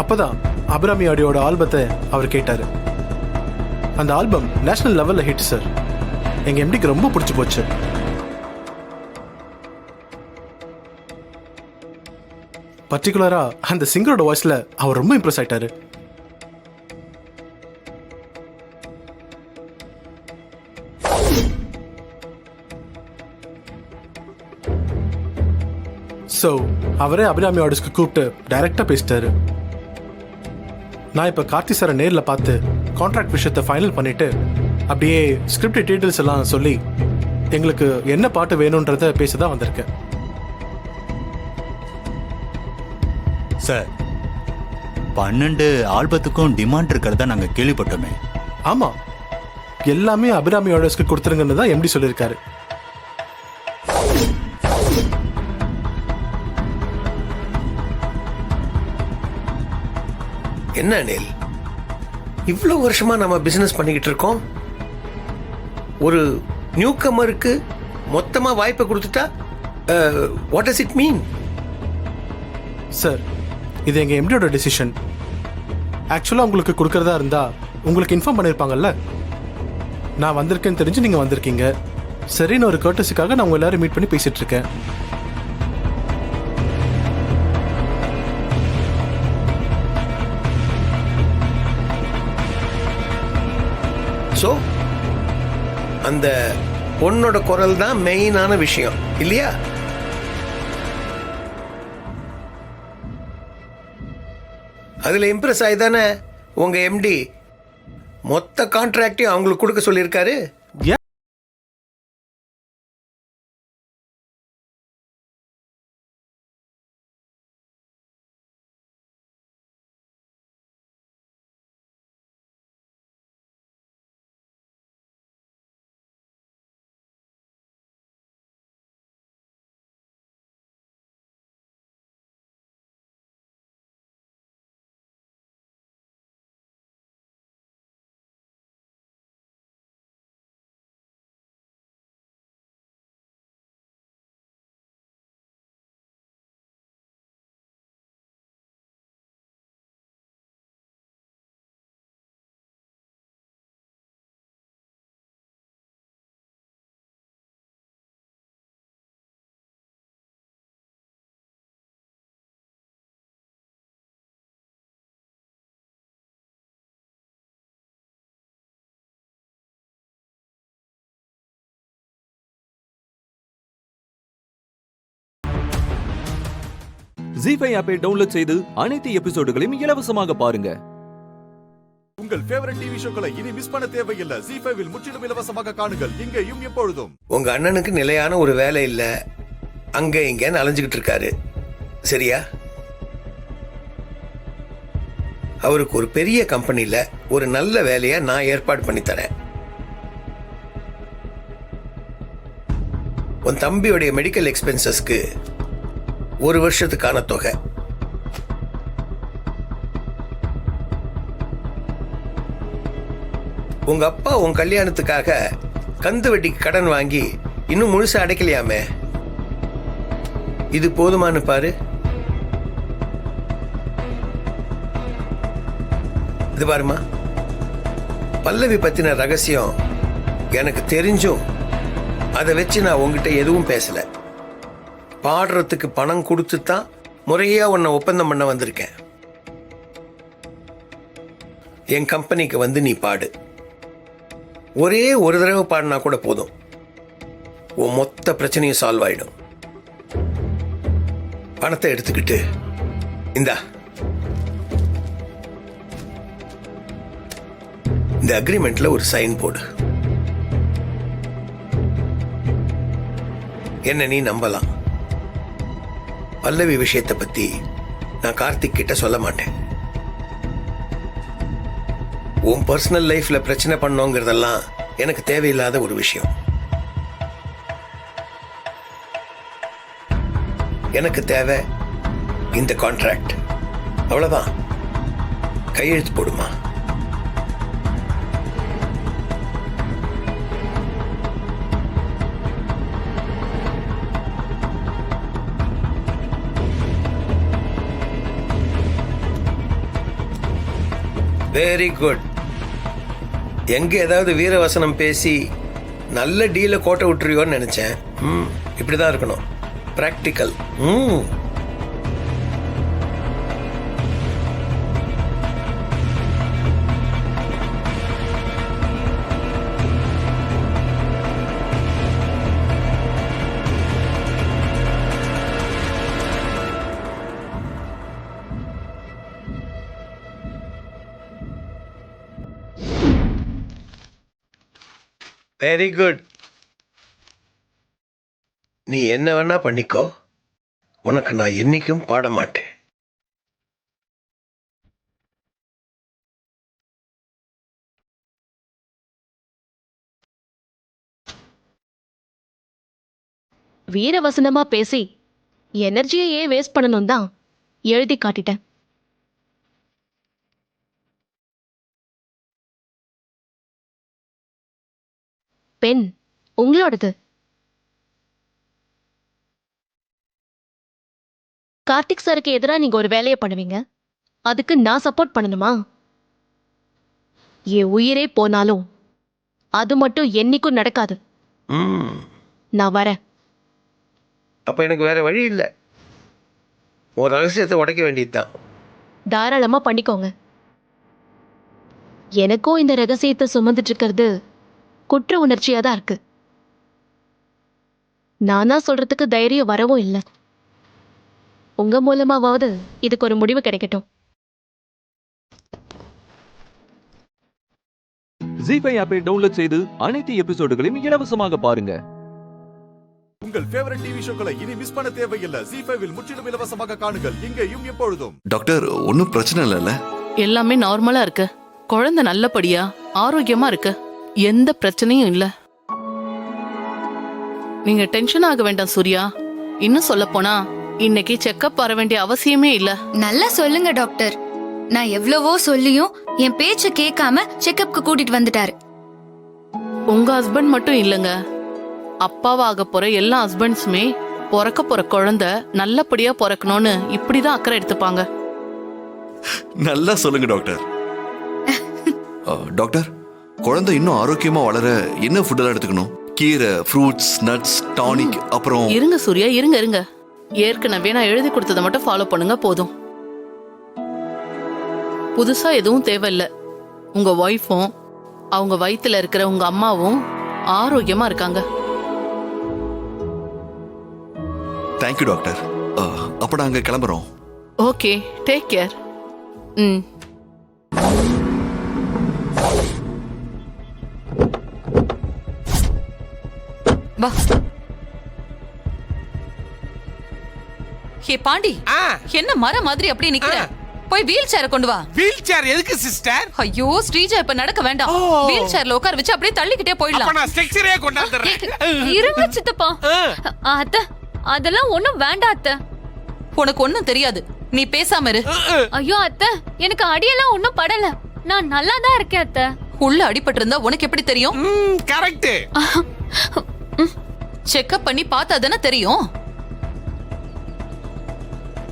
அப்பதான் அபிராமி ஆடியோட ஆல்பத்தை அவர் கேட்டாரு. அந்த ஆல்பம் நேஷனல் லெவல்ல ஹிட் சார். எங்க எம்டிக்கு ரொம்ப பிடிச்சு போச்சு. பர்டிகுலரா அந்த சிங்கரோட வாய்ஸ்ல அவர் ரொம்ப இம்ப்ரெஸ் ஆயிட்டாரு. ஸோ அவரே அபிராமி ஆடியோஸ்க்கு கூப்பிட்டு டைரக்டா பேசிட்டாரு. நான் இப்ப கார்த்தி சாரை நேரில் பார்த்து கான்ட்ராக்ட் விஷயத்தை ஃபைனல் பண்ணிட்டு அப்படியே ஸ்கிரிப்ட் டீட்டெயில்ஸ் எல்லாம் சொல்லி எங்களுக்கு என்ன பாட்டு வேணும்ன்றத பேசதான் வந்திருக்கேன். சார், 12 ஆல்பத்துக்கும் டிமாண்ட் இருக்கிறதா நாங்க கேள்விப்பட்டோமே. ஆமா, எல்லாமே அபிராமி ஆடியோஸ்க்கு கொடுத்துருங்கன்னு தான் எம்டி சொல்லியிருக்காரு. என்ன அனில், இவ்வளவு வருஷமா நம்ம பிசினஸ் பண்ணிக்கிட்டு இருக்கோம். ஒரு நியூ கமருக்கு மொத்தமா வாய்ப்பை கொடுத்துட்டா what does it mean? Sir, இது எங்க எம்டியோட டிசிஷன். ஆக்சுவலா உங்களுக்கு கொடுக்கறதா இருந்தா உங்களுக்கு இன்ஃபார்ம் பண்ணிருப்பாங்கல்ல. நான் வந்திருக்கேன்னு தெரிஞ்சு நீங்க வந்திருக்கீங்க. சரின்னு ஒரு கர்ட்டஸிக்காக நான் உங்க எல்லாரும் மீட் பண்ணி பேசிட்டு இருக்கேன். ஸோ அந்த பொண்ணோட குரல் தான் மெயினான விஷயம் இல்லையா? அதுல இம்ப்ரெஸ் ஆயிதானே உங்க எம்டி மொத்த கான்ட்ராக்டையும் அவங்களுக்கு கொடுக்க சொல்லியிருக்காரு. ஜி5 ஆப்பை டவுன்லோட் செய்து அனைத்து எபிசோடுகளையும் இலவசமாக பாருங்க. உங்கள் ஃபேவரட் டிவி ஷோக்களை இனி மிஸ் பண்ண தேவையில்லை. ஜி5வில் முற்றிலும் இலவசமாக காணுங்கள் இங்கேயும் எப்பொழுதும். உங்க அண்ணனுக்கு நிலையான ஒரு வேலை இல்ல, அங்க இங்கன்னு அலைஞ்சுக்கிட்டு இருக்காரு. சரியா? அவருக்கு ஒரு பெரிய கம்பெனில ஒரு நல்ல வேலையை நான் ஏற்பாடு பண்ணி தரேன். உன் தம்பியுடைய மெடிக்கல் எக்ஸ்பென்சஸ்க்கு 1 வருஷத்துக்கான தொகை. உங்க அப்பா உன் கல்யாணத்துக்காக கந்து வட்டிக்கு கடன் வாங்கி இன்னும் முழுசா அடைக்கலையாமே, இது போதுமானு பாரு. இது பாருமா, பல்லவி பத்தின ரகசியம் எனக்கு தெரிஞ்சும் அதை வச்சு நான் உங்ககிட்ட எதுவும் பேசல. பாடுறதுக்கு பணம் கொடுத்து தான் முறையா உன்னை ஒப்பந்தம் பண்ண வந்திருக்கேன். என் கம்பெனிக்கு வந்து நீ பாடு. ஒரே ஒரு தடவை பாடினா கூட போதும், உன் மொத்த பிரச்சனையும் சால்வ் ஆயிடும். பணத்தை எடுத்துக்கிட்டு இந்தா, இந்த அக்ரிமெண்ட்ல ஒரு சைன் போடு. என்ன நீ நம்பலாம். பல்லவி விஷயத்தை பத்தி நான் கார்த்திக் கிட்ட சொல்ல மாட்டேன். உன் பர்சனல் லைஃப்ல பிரச்சனை பண்ணோங்கிறதெல்லாம் எனக்கு தேவையில்லாத ஒரு விஷயம். எனக்கு தேவை இந்த கான்ட்ராக்ட், அவ்வளவுதான். கையெழுத்து போடுமா. Very good. எங்க ஏதாவது வீரவசனம் பேசி நல்ல டீல கோட்டை விட்டுருவோன்னு நினைச்சேன். இப்படிதான் இருக்கணும், பிராக்டிக்கல். Very good. நீ என்ன வேணா பண்ணிக்கோ, உனக்கு நான் என்னைக்கும் பாட மாட்டேன். வீரவசனமா பேசி எனர்ஜியை ஏன் வேஸ்ட் பண்ணணும் தான் எழுதி காட்டிட்டேன். பெண் உங்களோடது. கார்த்திக் சாருக்கு எதிராக நீங்க ஒரு வேலையை பண்ணுவீங்க, அதுக்கு நான் சப்போர்ட் பண்ணணுமா? என் உயிரே போனாலும் அது மட்டும் என்னைக்கும் நடக்காது. நான் வரேன். அப்ப எனக்கு வேற வழி இல்லை, ஒரு ரகசியத்தை உடைக்க வேண்டியதுதான். தாராளமா பண்ணிக்கோங்க. எனக்கும் இந்த ரகசியத்தை சுமந்துட்டு இருக்கிறது குற்ற உணர்ச்சியா தான் இருக்கு. நானா சொல்றதுக்கு தைரியம் வரவும் இல்லை. உங்க மூலமாவது இதுக்கு ஒரு முடிவு கிடைக்கட்டும். ஜீஃபை ஆப்பை டவுன்லோட் செய்து அனைத்து எபிசோடுகளையும் இலவசமாக பாருங்க. உங்கள் ஃபேவரட் டிவி ஷோக்களை இனி மிஸ் பண்ண தேவையில்லை. ஜீஃபைவில் முற்றிலும் இலவசமாக காணுங்கள், இங்கேயும் எப்பொழுதும். டாக்டர், ஒன்றும் பிரச்சனை இல்லைல்ல? எல்லாமே நார்மலா இருக்கு. குழந்தை நல்லபடியா ஆரோக்கியமா இருக்கு. எந்த பிரச்சனையும் இல்ல. நீங்க டென்ஷன் ஆக வேண்டாம் சூர்யா. இன்னும் சொல்ல போனா இன்னைக்கு செக்கப் வர வேண்டிய அவசியமே இல்ல. நல்லா சொல்லுங்க டாக்டர். நான் எவ்வளவோ சொல்லியும் என் பேச்ச கேட்காம செக்கப்க்கு கூட்டிட்டு வந்துட்டாரு. உங்க ஹஸ்பண்ட் மட்டும் இல்லங்க, அப்பாவாக போற எல்லா ஹஸ்பண்ட்ஸுமே பிறக்க போற குழந்தை நல்லபடியா பிறக்கணும்னு இப்படிதான் அக்கறை எடுத்துப்பாங்க. நல்லா சொல்லுங்க டாக்டர். டாக்டர், குழந்தை இன்னும் ஆரோக்கியமா வளர என்ன ஃபுட்டெல்லாம் எடுத்துக்கணும்? கீரை, ஃப்ரூட்ஸ், நட்ஸ், டானிக், அப்புறம் இருங்க சூர்யா, இருங்க. ஏற்கனவே நான் எழுதி கொடுத்ததை மட்டும் ஃபாலோ பண்ணுங்க போதும். புதுசா எதுவும் தேவையில்லை. உங்க ஒய்ஃபும் அவங்க வயித்துல இருக்கிற உங்க அம்மாவும் ஆரோக்கியமா இருக்காங்க. Thank you doctor. அப்ப நாங்க கிளம்புறோம். Okay, take care. வா. ஹே பாண்டி, என்ன மர மாதிரி அப்படியே நிக்கிற? போய் வீல் சேரை கொண்டு வா. வீல் சேர் எதுக்கு சிஸ்டர்? ஐயோ, ஸ்ரீஜா இப்ப நடக்க வேண்டாம். வீல் சேர்ல உட்கார வச்சு அப்படியே தள்ளிக்கிட்டே போயிடலாம். அப்ப நான் ஸ்ட்ரெச்சரே கொண்டாந்துறேன். இருங்க சித்தப்பா. அத்தை, அதெல்லாம் ஒண்ணும் வேண்டாம் அத்தை. உனக்கு ஒண்ணும் தெரியாது, நீ பேசாம இரு. ஐயோ அத்தை, எனக்கு அடியெல்லாம் ஒண்ணும் படல. நான் நல்லா தான் இருக்கேன் அத்தை. உள்ள அடிபட்டு இருந்தா உனக்கு எப்படி தெரியும்? கரெக்ட். செக்அப் பண்ணி பார்த்தா தானே தெரியும்.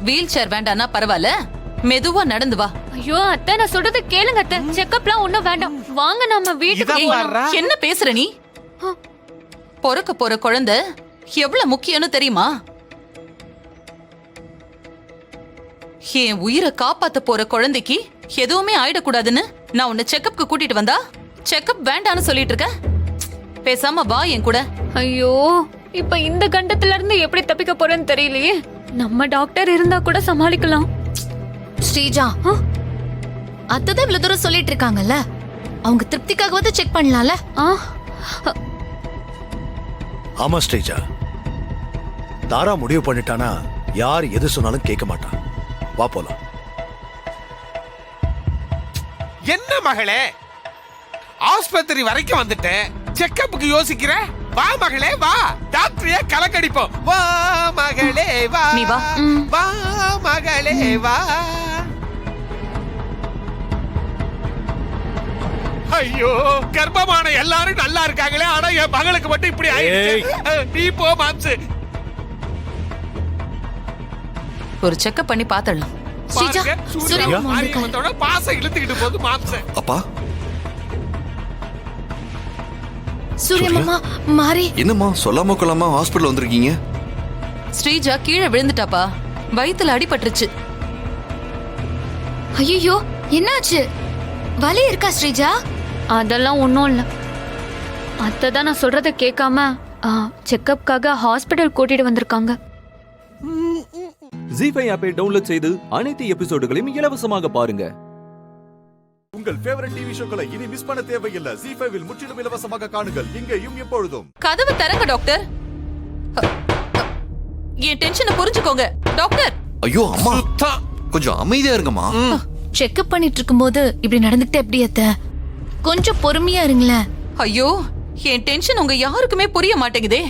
வீல் சேர் வேண்டாம்னா பரவாயில்ல, மெதுவா நடந்து வா. ஐயோ அத்தை, நான் சொல்றது கேளுங்க அத்தை. செக்கப்லாம் ஒண்ணும் வேண்டாம், வாங்க நம்ம வீட்டுக்கு போலாம். என்ன பேசுற நீ? பிறக்க போற குழந்தை எவ்வளவு முக்கியம்னு தெரியுமா? என் உயிரை காப்பாத்த போற குழந்தைக்கு எதுவுமே ஆயிடக்கூடாதுன்னு நான் உன்னை செக்கப்க்கு கூட்டிட்டு வந்தா செக்கப் வேண்டான்னு சொல்லிட்டு இருக்க? பேசாம வா என் கூட. ஐயோ, இப்ப இந்த கண்டத்துல இருந்து எப்படி தப்பிக்க போறேன்னு தெரியலையே. நம்ம டாக்டர் இருந்தா கூட சமாளிக்கலாம். ஸ்ரீஜா, அத்ததான் இவ்வளவு தூரம் சொல்லிட்டு இருக்காங்கல்ல, அவங்க திருப்திக்காக வந்து செக் பண்ணலாம்ல. ஆமா ஸ்ரீஜா, தாரா முடிவு பண்ணிட்டானா யார் எது சொன்னாலும் கேட்க மாட்டான். வா போலாம். என்ன மகளே, ஆஸ்பத்திரி வரைக்கும் வந்துட்டேன், செக்கப்புக்கு யோசிக்கிற? வா மகளே வா, டாக்டரையே கலக்கடிப்போம். வா மகளே வா, நீ வா. வா மகளே வா. ஐயோ, கர்ப்பமான எல்லாரும் நல்லா இருக்காங்களே, ஆனா என் மகளுக்கு மட்டும் இப்படி ஆயிடுச்சு. நீ போ மாம்சு. ஒரு செக்கப் பண்ணி பாத்துடலாம். பாசம் இழுத்துக்கிட்டு போது மாம்ச. அப்பா சூர்யா மாமா, மாறி என்னம்மா சொல்லாம கொள்ளாம ஹாஸ்பிடல் வந்திருக்கீங்க? ஸ்ரீஜா கீழே விழுந்துட்டாப்பா, வயித்துல அடிபட்டுருச்சு. ஐயோ, என்னாச்சு? வலி இருக்கா ஸ்ரீஜா? அதெல்லாம் ஒன்றும் இல்லை. அத்தை தான் நான் சொல்றத கேட்காம செக்கப்காக ஹாஸ்பிட்டல் கூட்டிட்டு வந்திருக்காங்க. ஜீஃபை ஆப்பை டவுன்லோட் செய்து அனைத்து எபிசோடுகளையும் இலவசமாக பாருங்க. உங்கள் ஃபேவரட் டிவி ஷோக்களை இனி மிஸ் பண்ண தேவையில்லை. ஜீஃபைவில் முற்றிலும் இலவசமாக காணுங்கள், இங்கேயும் எப்பொழுதும். கதவு திறங்க டாக்டர். என் டென்ஷனை புரிஞ்சுக்கோங்க டாக்டர். ஐயோ அம்மா, கொஞ்சம் அமைதியா இருங்கம்மா. செக்அப் பண்ணிட்டு இருக்கும்போது இப்படி நடந்துக்கிட்டே எப்படி அத்தை? கொஞ்சம் பொறுமையா இருங்களேன். ஐயோ, என் டென்ஷன் உங்க யாருக்குமே புரிய மாட்டேங்குதே.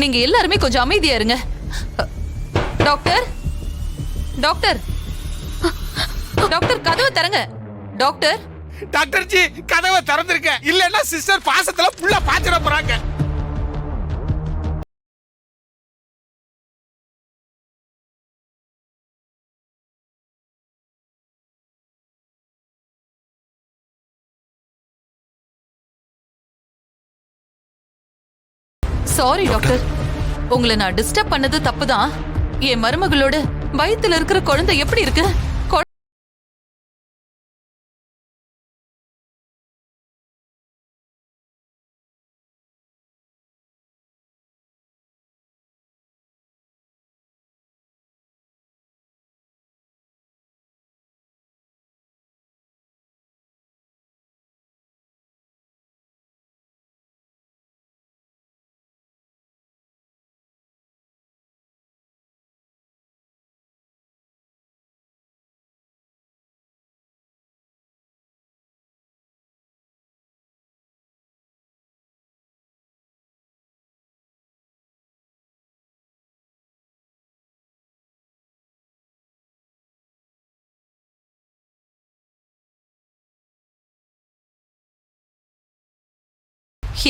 நீங்க எல்லாருமே கொஞ்சம் அமைதியா இருங்க. டாக்டர், டாக்டர், டாக்டர் கதவை திறங்க. டாக்டர், டாக்டர் ஜி கதவை திறந்திருக்க, இல்லன்னா சிஸ்டர் பாசத்துல புள்ள பாத்திர போறாங்க. சாரி டாக்டர், உங்களை நான் டிஸ்டர்ப் பண்ணது தப்புதான். என் மருமகளோட வயித்துல இருக்கிற குழந்தை எப்படி இருக்கு?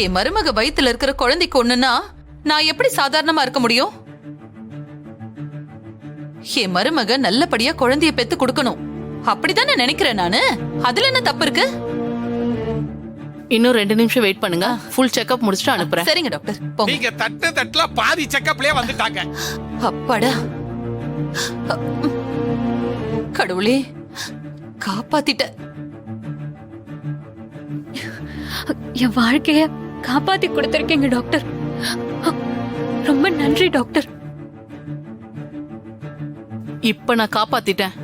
என் மருமக வயித்துல இருக்கிற குழந்தைக்கு ஒண்ணுன்னா நான் எப்படி சாதாரணமா இருக்க முடியும்? என் மருமக நல்லபடியா குழந்தைய பெத்து கொடுக்கணும், அப்படிதானே நினைக்கிறேன் நானு. அதுல என்ன தப்பு இருக்கு? இன்னும் 2 நிமிஷம் வெயிட் பண்ணுங்க, ஃபுல் செக்அப் முடிச்சுட்டு அனுப்புறேன். சரிங்க டாக்டர், நீங்க தட்டுல பாதி செக்கப்லயே வந்துட்டாங்க. அப்பாடா, கடவுளே காப்பாத்திட்ட. என் வாழ்க்கைய காப்பாத்தி கொடுத்திருக்கீங்க டாக்டர். ரொம்ப நன்றி டாக்டர். இப்ப நான் காப்பாத்திட்டேன்.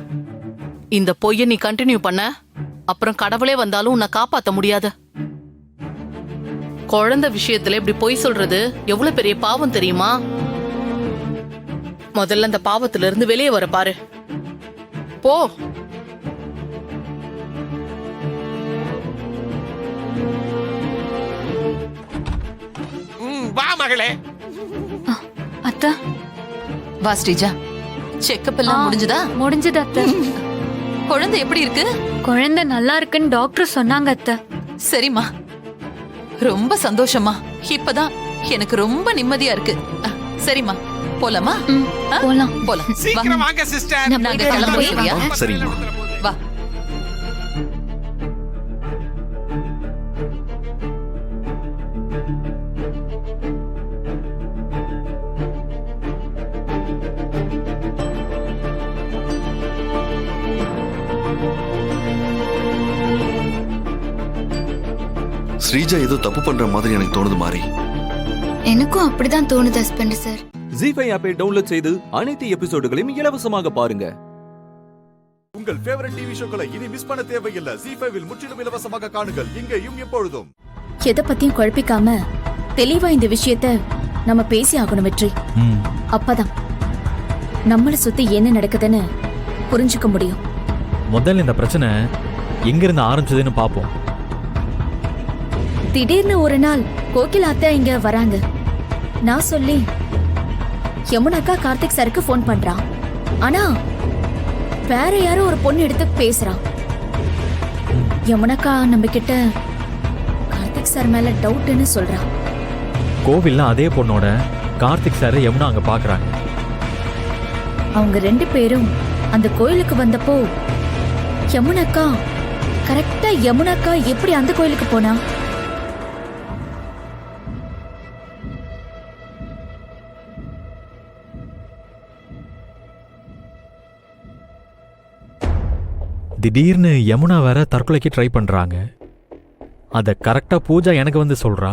இந்த பொய்ய நீ கண்டினியூ பண்ண, அப்புறம் கடவுளே வந்தாலும் உன்னை காப்பாத்த முடியாது. குழந்தை விஷயத்துல இப்படி பொய் சொல்றது எவ்வளவு பெரிய பாவம் தெரியுமா? முதல்ல அந்த பாவத்துல இருந்து வெளியே வர பாரு. போ. வா மகளே. அத்தா, வா ஸ்ரீஜா. செக்கப் எல்லாம் முடிஞ்சதா? முடிஞ்சது அத்தை. குழந்தை எப்படி இருக்கு? குழந்தை நல்லா இருக்குன்னு டாக்டர் சொன்னாங்க அத்தை. சரிம்மா, ரொம்ப சந்தோஷமா. இப்பதான் எனக்கு ரொம்ப நிம்மதியா இருக்கு. சரிம்மா, போலாமா? போலாம் போலாம். சீக்கிரம் வாங்க சிஸ்டர். நாங்க கிளம்புறியா? சரிம்மா. வா. ஸ்ரீஜா ஏதோ தப்பு பண்ற மாதிரி எனக்கு தோணுது மாறி. எனக்கும் அப்படிதான் தோணுது ஹஸ்பண்ட் சார். ஜி5 ஆப்பை டவுன்லோட் செய்து அனைத்து எபிசோடுகளையும் இலவசமாக பாருங்க. உங்கள் ஃபேவரட் டிவி ஷோக்களை இனி மிஸ் பண்ண தேவையில்லை. ஜி5 முற்றிலும் இலவசமாக காணுங்கள் இங்கேயும் எப்பொழுதும். எதை பத்தியும் குழப்பிக்காம தெளிவா இந்த விஷயத்த நம்ம பேசி ஆகணும் வெற்றி. அப்பதான் நம்மள சுத்தி என்ன நடக்குதுன்னு புரிஞ்சுக்க முடியும். முதல்ல இந்த பிரச்சனை எங்கிருந்து ஆரம்பிச்சதுன்னு பாப்போம். திடீர்னு ஒரு நாள் கோகில் அத்தை இங்க வராங்க. நான் சொல்லி யமுனாக்கா கார்த்திக் சாருக்கு போன் பண்றான். ஆனா வேற யாரோ ஒரு பொண்ணு எடுத்து பேசுறான். யமுனாக்கா நம்ம கிட்ட கார்த்திக் சார் மேல டவுட்னு சொல்றான். கோவில்ல அதே பொண்ணோட கார்த்திக் சார் யமுனா அங்க பாக்குறாங்க. அவங்க 2 பேரும் அந்த கோயிலுக்கு வந்தப்போ யமுனாக்கா கரெக்டா யமுனாக்கா எப்படி அந்த கோயிலுக்கு போனா? திடீர்னு யமுனா வேற தற்கொலைக்கு ட்ரை பண்றாங்க. அத கரெக்டா பூஜா எனக்கு வந்து சொல்றா.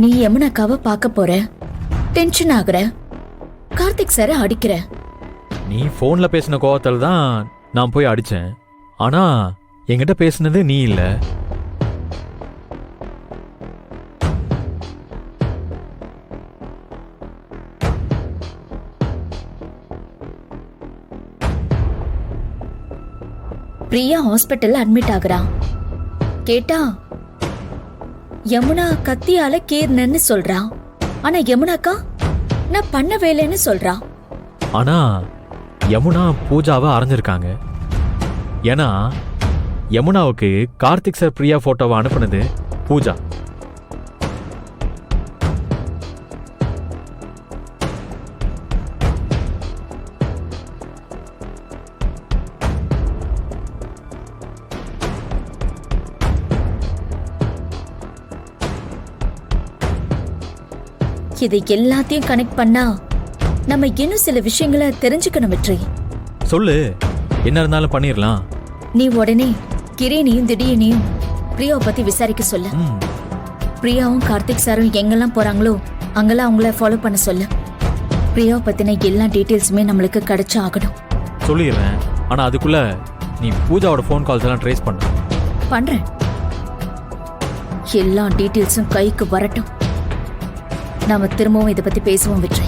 நீ யமுனாக்காவை பார்க்க போற, டென்ஷன் ஆகுற, கார்த்திக் சார அடிக்கிற. நீ போன்ல பேசின கோவத்தில் தான் நான் போய் அடிச்சேன். ஆனா என்கிட்ட பேசினது நீ இல்ல. பிரியா ஹாஸ்பிட்டல்ல அட்மிட் ஆகுறான். கேட்டா யமுனா கத்தியால கீர்னன்னு சொல்றான். ஆனா யமுனாக்கா நான் பண்ண வேலைன்னு சொல்றா. ஆனா யமுனா பூஜாவை அரைஞ்சிருக்காங்க. ஏன்னா யமுனாவுக்கு கார்த்திக் சார் பிரியா போட்டோவை அனுப்புனது பூஜா. இது எல்லாத்தையும் கனெக்ட் பண்ணா நம்ம இன்னும் சில விஷயங்களை தெரிஞ்சுக்கணும் வெற்றி. சொல்லு, என்ன இருந்தாலும் பண்ணிரலாம். நீ உடனே கிரீனையும் திடீர்னையும் பிரியாவை பத்தி விசாரிக்க சொல்லு. பிரியாவும் கார்த்திக் சாரும் எங்கெல்லாம் போறாங்களோ அங்கெல்லாம் அவங்கள ஃபாலோ பண்ண சொல்லு. பிரியாவை பத்தின எல்லா டீட்டெயில்ஸுமே நம்மளுக்கு கிடைச்சா ஆகணும். சொல்லிடுறேன். ஆனா அதுக்குள்ள நீ பூஜாவோட ஃபோன் கால்ஸ் எல்லாம் ட்ரேஸ் பண்ணு. பண்றேன். எல்லா டீட்டெயில்ஸும் கைக்கு வரட்டும். நாம திரும்பவும் இதை பத்தி பேசுவோம் வெற்றி.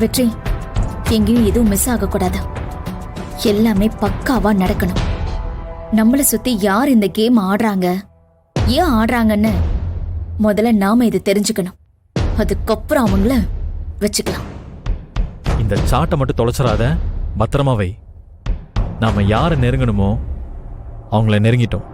வெற்றி, எங்கேயும் எதுவும் மிஸ் ஆகக்கூடாது. எல்லாமே பக்காவா நடக்கணும். நம்மளை சுத்தி யார் இந்த கேம் ஆடுறாங்க, ஏன் ஆடுறாங்கன்னு முதல்ல நாம இதை தெரிஞ்சுக்கணும். அதுக்கப்புறம் அவங்கள வச்சுக்கலாம். இந்த சாட்டை மட்டும் தொலைச்சிடாத, பத்திரமா வை. நாம யாரை நெருங்கணுமோ அவங்கள நெருங்கிட்டோம்.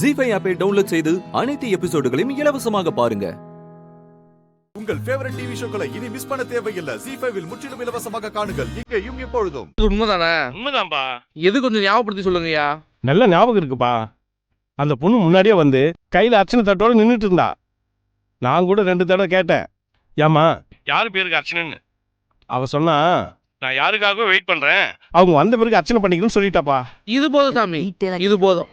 ஜி5 ஆப்பை டவுன்லோட் செய்து அனைத்து எபிசோடுகளையும் இலவசமாக பாருங்க. உங்கள் ஃபேவரட் டிவி ஷோக்களை இனி மிஸ் பண்ண தேவையில்லை. ஜி5 முற்றிலும் இலவசமாக காணுங்கள் இங்கேயும் எப்பொழுதும். உண்மைதானே? உண்மைதான்பா. எது கொஞ்சம் ஞாபகப்படுத்தி சொல்லுங்கய்யா. நல்ல ஞாபகம் இருக்குப்பா. அந்த பொண்ணு முன்னாடியே வந்து கையில் அர்ச்சனை தட்டோடு நின்றுட்டு இருந்தா. நான் கூட 2 தடவை கேட்டேன், ஏமா யாரு பேருக்கு அர்ச்சனைன்னு. அவ சொன்னா, நான் யாருக்காகவே வெயிட் பண்றேன், அவங்க வந்த பிறகு அர்ச்சனை பண்ணிக்கணும்னு சொல்லிட்டாப்பா. இது போதும் சாமி, இது போதும்.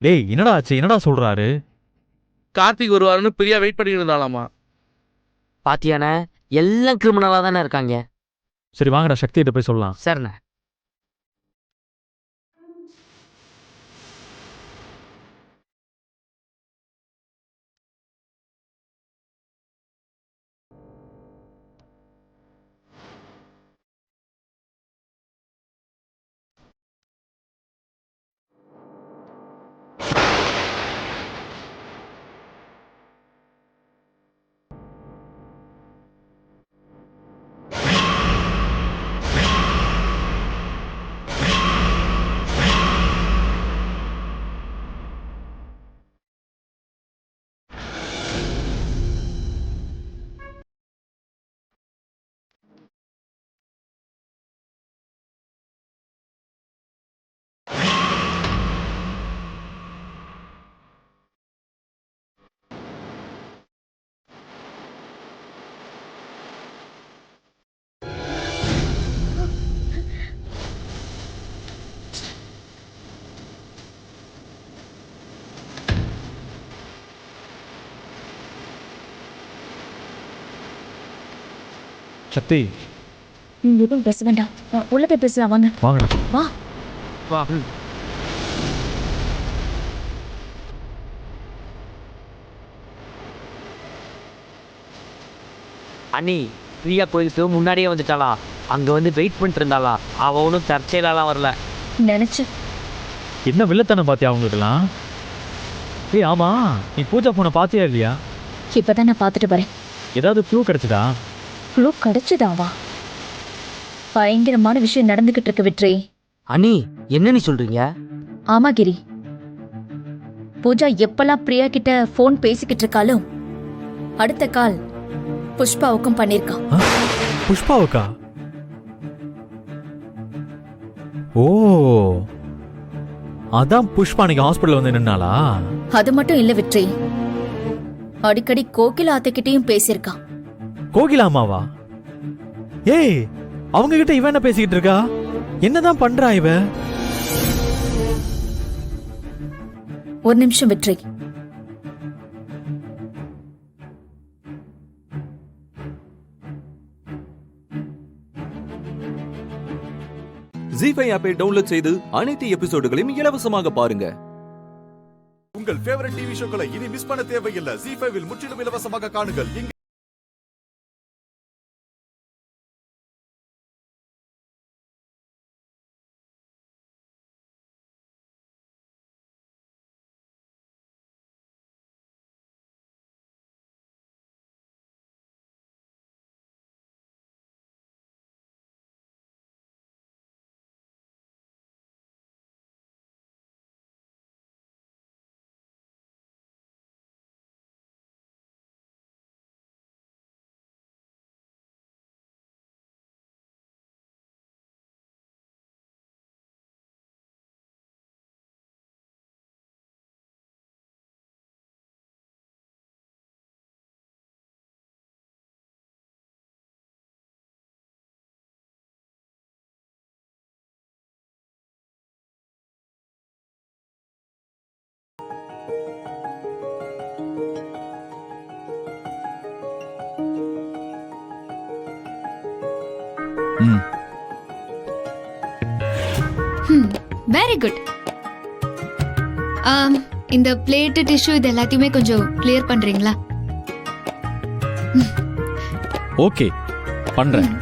டேய், என்னடா ஆச்சு? என்னடா சொல்றாரு? கார்த்திக் வருவாருன்னு பிரியா வெயிட் பண்ணிட்டு இருந்தாலாமா. பாத்தியானே, எல்லாம் கிரிமினலா தானே இருக்காங்க. சரி வாங்கடா, சக்திகிட்ட போய் சொல்லலாம். சரிண்ணே. சக்தி எதுவும் பேச வேண்டாம், உள்ள போய் பேசலாம் வாங்க. வாங்கடா. வா. வா. அண்ணி பிரியா கோயிலுக்கு முன்னாடியே வந்துட்டாளா? அங்க வந்து வெயிட் பண்ணிட்டு இருந்தாளா? அவ ஒன்றும் தற்செயலாலாம் வரல. நினைச்சு என்ன வில்லத்தனம் பாத்தியா அவங்களுக்குலாம்? ஏய் ஆமா, நீ பூஜா போன பாத்தியா இல்லையா? இப்பதான் நான் பார்த்துட்டு வரேன். ஏதாவது க்ளூ கிடைச்சதா? க்ளூ கிடைச்சதாவா? பயங்கரமான விஷயம் நடந்துகிட்டு இருக்கு வெற்றி. அண்ணி என்ன நீ சொல்றீங்க? ஆமா கிரி, பூஜா எப்பெல்லாம் பிரியா கிட்ட போன் பேசிக்கிட்டு இருக்காளோ அடுத்த கால் புஷ்பாவுக்கும் பண்ணிருக்கான். புஷ்பாவுக்கா? ஓ, அதான் புஷ்பா அன்னைக்கு ஹாஸ்பிடல் வந்து நின்னாளா? அது மட்டும் இல்ல வெற்றி, அடிக்கடி கோகிலா அத்தைக்கிட்டையும் பேசியிருக்கான். கோகிலா அம்மாவா? ஏய், அவங்க கிட்ட இவ என்ன பேசிக்கிட்டு இருக்கா? என்னதான் பண்றா இவ? ஒரு நிமிஷம் வெற்றி. ஜி5 ஆப்பை டவுன்லோட் செய்து அனைத்து எபிசோடுகளையும் இலவசமாக பாருங்க. உங்கள் ஃபேவரட் டிவி ஷோக்களை இனி மிஸ் பண்ண தேவையில்லை. ஜி5 முற்றிலும் இலவசமாக காணுங்கள். இங்கே வெரி குட். இந்த பிளேட் டிஷ்யூ இது எல்லாத்தையுமே கொஞ்சம் கிளியர் பண்றீங்களா? ஓகே, பண்றேன்.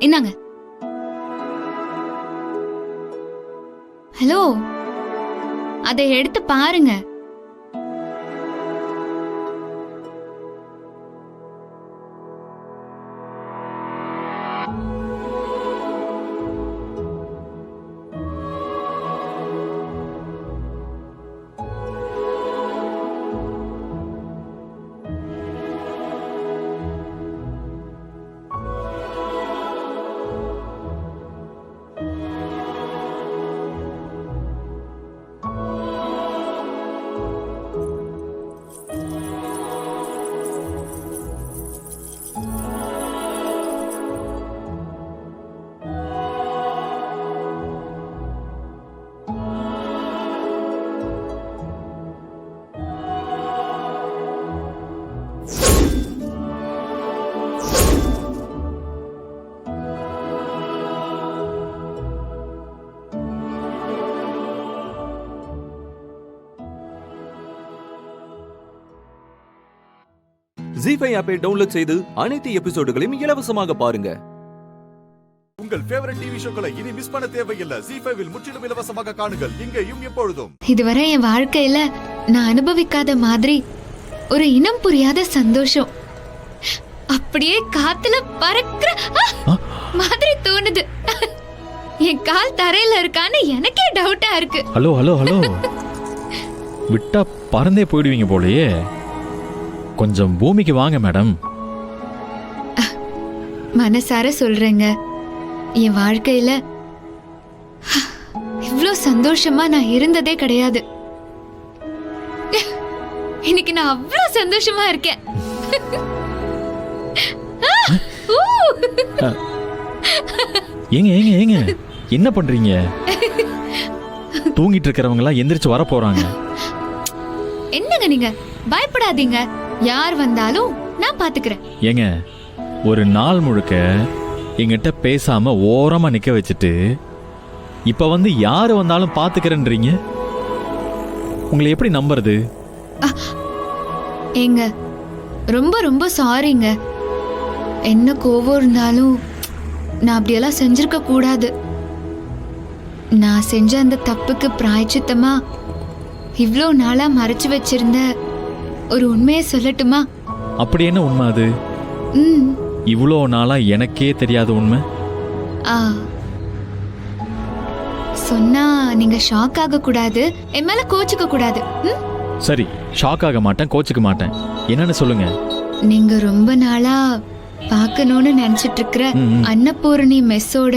என்னங்க? ஹலோ, அதை எடுத்து பாருங்க. ஜி5 ஆப்பை டவுன்லோட் செய்து அனைத்து எபிசோடுகளையும் இலவசமாக பாருங்க. உங்கள் உங்கள் ஃபேவரட் டிவி ஷோக்களை இனி மிஸ் பண்ண தேவையில்லை. ZEE5 இல் முற்றிலும் இலவசமாக காணுங்கள் இங்கேயும் எப்பொழுதும். இதுவரை என் வாழ்க்கையில நான் அனுபவிக்காத மாதிரி ஒரு இனம் புரியாத சந்தோஷம் அப்படியே காத்துல பறக்கிற மாதிரி தோணுது. என் கால் தரையில இருக்கான்னு எனக்கே டவுட்டா இருக்கு. ஹலோ ஹலோ ஹலோ விட்டா பறந்தே போயிடுவீங்க போலயே. கொஞ்சம் பூமிக்கு வாங்க மேடம். மனசார சொல்றேங்க, என் வாழ்க்கையில இவ்ளோ சந்தோஷமா நான் இருந்ததே கிடையாது. இன்னைக்கு நான் அவ்வளோ சந்தோஷமா இருக்கேன். ஏங்க ஏங்க ஏங்க என்ன பண்றீங்க? தூங்கிட்டு இருக்கிறவங்க எல்லாம் எந்திரிச்சு வர போறாங்க. என்னங்க நீங்க பயப்படாதீங்க, யார் வந்தாலும் நான் பாத்துக்கிறேன். ஏங்க ஒரு நாள் முழுக்க எங்கிட்ட பேசாம ஓரமா நிக்க வச்சுட்டு இப்ப வந்து யாரு வந்தாலும் பாத்துக்கிறேன்றீங்க. உங்களை எப்படி நம்புறது? ஏங்க ரொம்ப ரொம்ப சாரிங்க. என்ன கோவம் இருந்தாலும் நான் அப்படியெல்லாம் செஞ்சிருக்க கூடாது. நான் செஞ்ச அந்த தப்புக்கு பிராயச்சித்தமா இவ்வளோ நாளா மறைச்சு வச்சிருந்த ஒரு உண்மையை சொல்லட்டுமா? அப்படி என்ன உண்மை அது? இவ்வளோ நாளா எனக்கே தெரியாத உண்மை. சொன்னா நீங்க ஷாக் ஆக கூடாது, என் மேல கோச்சுக்க கூடாது. சரி, ஷாக் ஆக மாட்டேன், கோச்சுக்க மாட்டேன். என்னன்னு சொல்லுங்க. நீங்க ரொம்ப நாளா பார்க்கணும்னு நினைச்சிட்டு இருக்கிற அன்னபூரணி மெஸ்ஸோட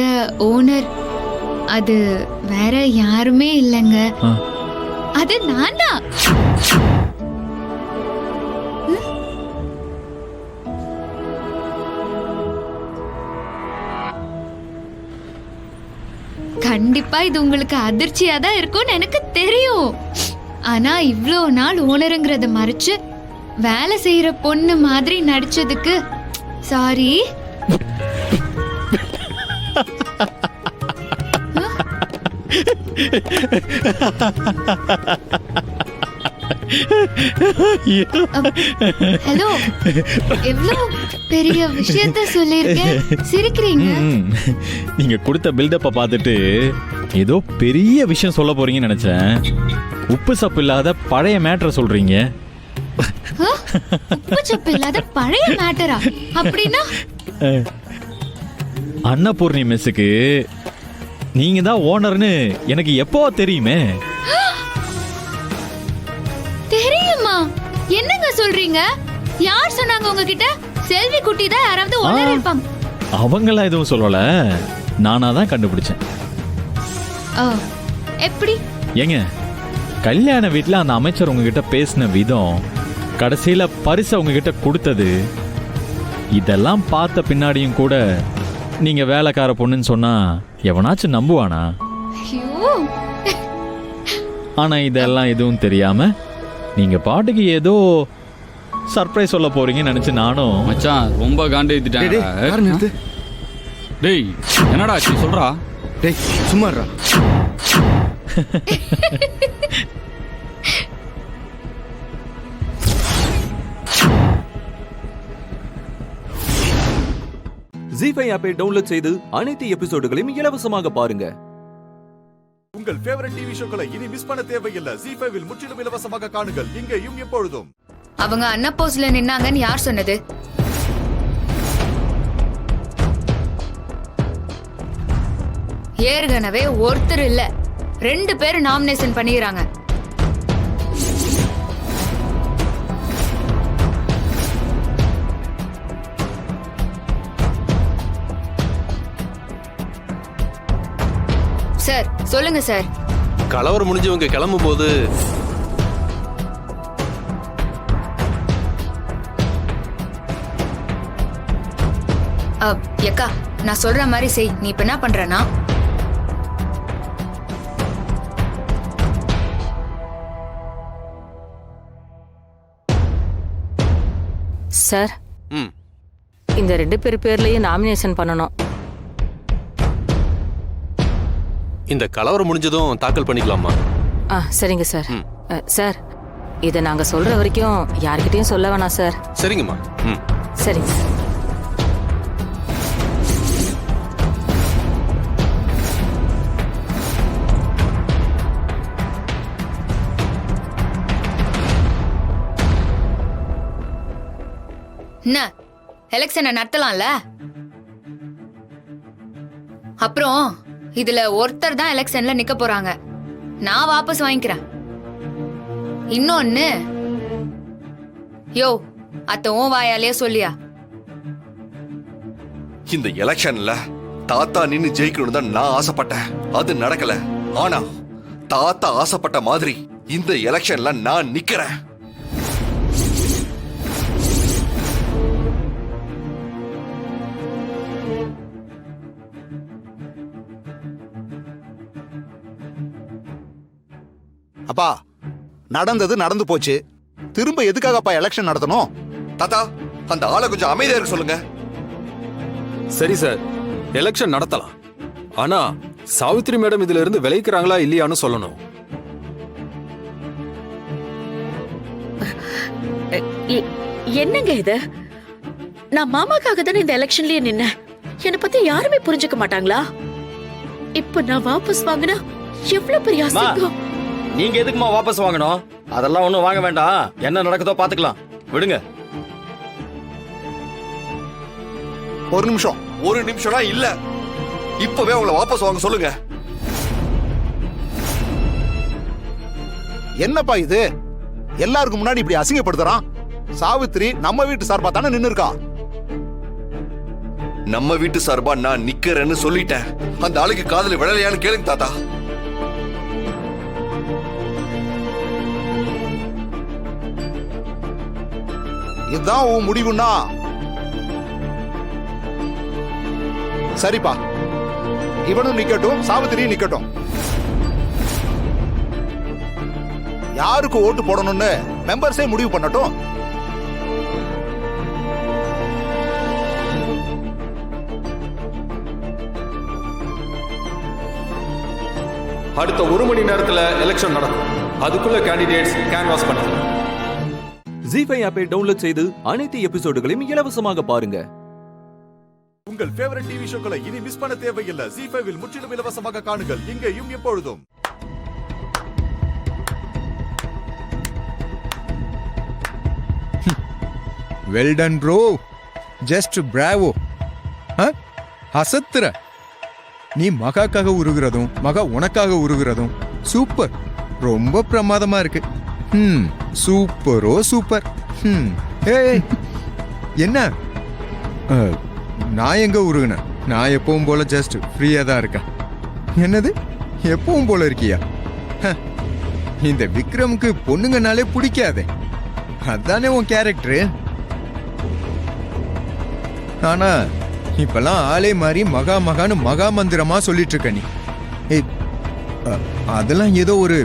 ஓனர் அது வேற யாருமே இல்லைங்க, அது நான் தான். கண்டிப்பா இது உங்களுக்கு அதிர்ச்சியா தான் இருக்கும்னு எனக்கு தெரியும். ஆனா இவ்ளோ நாள் ஓனருங்கிறத மறைச்சு வேலை செய்யற பொண்ணு மாதிரி நடிச்சதுக்கு சாரி. ஹலோ, எவ்வளவு பெரிய விஷயத்த சொல்லிருக்கேன், சிரிக்கிறீங்க. நீங்க கொடுத்த பில்டப்ப பார்த்துட்டு ஏதோ பெரிய விஷயம் சொல்ல போறீங்கன்னு நினைச்சேன். உப்பு சப்பு இல்லாத பழைய மேட்டரை சொல்றீங்க. உப்பு சப்பு இல்லாத பழைய மேட்டரா? அப்படின்னா அன்னபூர்ணி மெஸ்ஸுக்கு நீங்க தான் ஓனர்னு எனக்கு எப்போ தெரியுமே. தெரியுமா? என்னங்க சொல்றீங்க? யார் சொன்னாங்க உங்ககிட்ட? செல்வி குட்டி தான் யாராவது ஓனர் இருப்பாங்க. அவங்களா எதுவும் சொல்லல, நானா தான் கண்டுபிடிச்சேன். எப்படி? ஏங்க கல்யாண வீட்டுல அந்த அமைச்சர் உங்ககிட்ட பேசின விதம், கடைசியில பரிசு உங்ககிட்ட கொடுத்தது, இதெல்லாம் பார்த்த பின்னாடியும் கூட நீங்க வேலைக்கார பொண்ணுன்னு சொன்னா எவனாச்சும் நம்புவானா? ஆனா இதெல்லாம் எதுவும் தெரியாம நீங்க பாட்டுக்கு ஏதோ சர்ப்ரைஸ் சொல்ல போறீங்கன்னு நினைச்சு நானும் மச்சான் ரொம்ப காண்டேத்திட்டாங்க. டேய் என்னடா ஆச்சு சொல்றா? டேய் சும்மாறா. ZEE5 ஆப்பை டவுன்லோட் செய்து அனைத்து எபிசோடுகளையும் இலவசமாக பாருங்க. உங்கள் ஃபேவரட் டிவி ஷோக்களை இனி மிஸ் பண்ண தேவையில்லை. ZEE5 இல் முற்றிலும் இலவசமாக காணுங்கள் இங்கேயும் எப்பொழுதும். அவங்க அன்னப்போஸ்ல நின்னாங்கன்னு யார் சொன்னது? ஏற்கனவே ஒருத்தர் இல்ல, 2 பேர் நாமினேஷன் பண்ணிக்கிறாங்க. சார் சொல்லுங்க சார். கலவரம் முடிஞ்சவங்க கிளம்பும் போது எக்கா நான் சொல்ற மாதிரி செய். நீ இப்ப என்ன பண்றனா, சார் இந்த 2 பேர் பேர்லயும் நாமினேஷன் பண்ணணும். இந்த கலவரம் முடிஞ்சதும் தாக்கல் பண்ணிக்கலாமா? சரிங்க சார். சார் இதை நாங்க சொல்ற வரைக்கும் யார்கிட்டயும் சொல்ல வேணாம் சார். சரிங்கம்மா. சரிங்க சார். என்ன எலெக்ஷனை நடத்தலாம்ல? அப்புறம் இதுல ஒருத்தர் தான் எலெக்ஷன்ல நிக்க போறாங்க. நான் வாபஸ் வாங்கிக்கிறேன். இன்னொன்னு, யோ அத்த உன் வாயாலே சொல்லியா? இந்த எலெக்ஷன்ல தாத்தா நின்னு ஜெயிக்கணும் தான் நான் ஆசைப்பட்டேன். அது நடக்கல. ஆனா தாத்தா ஆசைப்பட்ட மாதிரி இந்த எலெக்ஷன்ல நான் நிக்கிறேன். அப்பா, நடந்தது நடந்து போச்சு. திரும்ப எதுக்காகப்பா எலெக்ஷன் நடத்தணும்? தாத்தா, அந்த ஆளை கொஞ்சம் அமைதியா இருக்க சொல்லுங்க. சரி சார், எலெக்ஷன் நடத்தலாம். ஆனா சாவித்ரி மேடம் இதுல இருந்து விளைக்கிறாங்களா இல்லையான்னு சொல்லணும். என்னங்க இது? நான் மாமாக்காக தானே இந்த எலெக்ஷன்லயே நின்னேன். என்னை பத்தி யாருமே புரிஞ்சுக்க மாட்டாங்களா? இப்ப நான் வாபஸ் வாங்கினா எவ்வளவு பெரிய அசிங்கம். நீங்க எதுக்குமா வாபஸ் வாங்கணும்? அதெல்லாம் ஒண்ணும் வாங்க வேண்டாம். என்ன நடக்குதோ பாத்துக்கலாம், விடுங்க. ஒரு நிமிஷம். ஒரு நிமிஷம்னா இல்ல, இப்பவே உங்களை வாபஸ் வாங்க சொல்லுங்க. என்னப்பா இது? எல்லாருக்கும் முன்னாடி இப்படி அசிங்கப்படுத்துறான். சாவித்ரி நம்ம வீட்டு சார்பா தானே நின்னு இருக்கா. நம்ம வீட்டு சார்பா நான் நிக்கிறேன்னு சொல்லிட்டேன். அந்த ஆளுக்கு காதல விழலையான்னு கேளுங்க தாத்தா. இதுதான் உன் முடிவுன்னா சரிப்பா. இவனும் நிக்கட்டும், சாவித்திரியும் நிக்கட்டும். யாருக்கு ஓட்டு போடணும்னு மெம்பர்ஸே முடிவு பண்ணட்டும். அடுத்த 1 மணி நேரத்துல எலெக்ஷன் நடக்கும். அதுக்குள்ள கேண்டிடேட்ஸ் கேன்வாஸ் பண்ணிக்கலாம். ஜீ5 ஆப்பை டவுன்லோட் செய்து அனைத்து எபிசோடுகளையும் இலவசமாக பாருங்க. உங்கள் ஃபேவரட் டிவி ஷோக்களை இனி மிஸ் பண்ண தேவையில்லை. ஜீ5 முற்றிலும் இலவசமாக காணுங்கள், இங்கேயும் எப்பொழுதும். Well done bro, just bravo. அசத்துற. நீ மகாக்காக உருகிறதும் மகா உனக்காக உருகிறதும் சூப்பர், ரொம்ப பிரமாதமா இருக்கு. சூப்பரோ சூப்பர். ஏய் என்ன, நான் எங்க உருகுனேன்? நான் எப்பவும் போல ஜஸ்ட் ஃப்ரீயா தான் இருக்கேன். என்னது எப்பவும் போல இருக்கியா? இந்த விக்ரமுக்கு பொண்ணுங்கனாலே பிடிக்காதே, அதானே உன் கேரக்டரு. ஆனா இப்பெல்லாம் ஆளே மாறி மகா மகான்னு மகா மந்திரமா சொல்லிட்டு இருக்க நீ. அதெல்லாம் ஏதோ ஒரு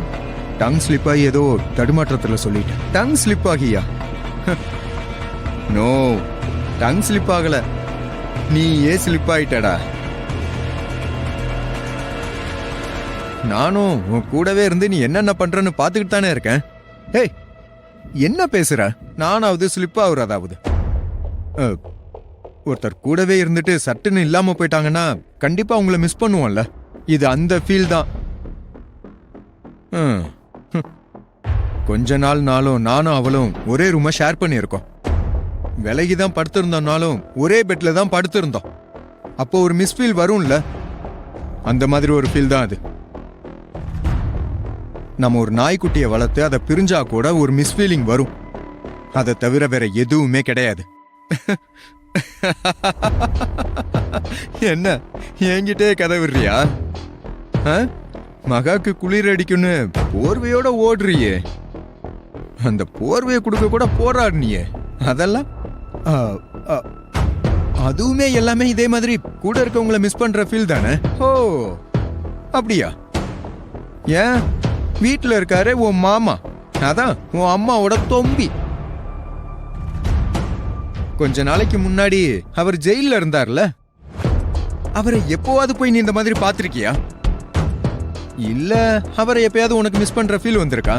டங் ஸ்லிப் ஆகி ஏதோ தடுமாற்றத்துல சொல்லிட்டேன். டங் ஸ்லிப் ஆகியா? நோ, டங் ஸ்லிப் ஆகல, நீ ஸ்லிப் ஆயிட்டடா. நானும் உன் கூடவே இருந்து நீ என்னென்ன பண்றன்னு பாத்துக்கிட்டு தானே இருக்கேன். ஏய் என்ன பேசுற? நானாவது ஸ்லிப் ஆகுறதாவது. ஒருத்தர் கூடவே இருந்துட்டு சட்டுன்னு இல்லாம போயிட்டாங்கன்னா கண்டிப்பா உங்களை மிஸ் பண்ணுவோம்ல. இது அந்த ஃபீல் தான். கொஞ்ச நாளும் நானும் அவளும் ஒரே ரூமை ஷேர் பண்ணியிருக்கோம். விலகி தான் படுத்திருந்தோம்னாலும் ஒரே பெட்ல தான் படுத்திருந்தோம். அப்போ ஒரு மிஸ் ஃபீல் வரும்ல, அந்த மாதிரி ஒரு ஃபீல் தான் அது. நம்ம ஒரு நாய்க்குட்டியை வளர்த்து அதை பிரிஞ்சா கூட ஒரு மிஸ் ஃபீலிங் வரும். அதை தவிர வேற எதுவுமே கிடையாது. என்ன என்கிட்டே கதை விடுறியா? மகாக்கு குளிர் அடிக்குன்னு போர்வையோட ஓடுறியே, அந்த போர்வையை கொடுக்க கூட போராடுனியே. அதெல்லாம் அதுவுமே எல்லாமே இதே மாதிரி கூட இருக்கவங்கள மிஸ் பண்ற ஃபீல் தானே? ஓ அப்படியா? ஏன் வீட்டுல இருக்காரு உன் மாமா, அதான் உன் அம்மாவோட தொம்பி. கொஞ்ச நாளைக்கு முன்னாடி அவர் ஜெயில இருந்தார்ல, அவரை எப்போவாது போய் நீ இந்த மாதிரி பாத்திருக்கியா? இல்ல அவரை எப்பயாவது உனக்கு மிஸ் பண்ற ஃபீல் வந்திருக்கா?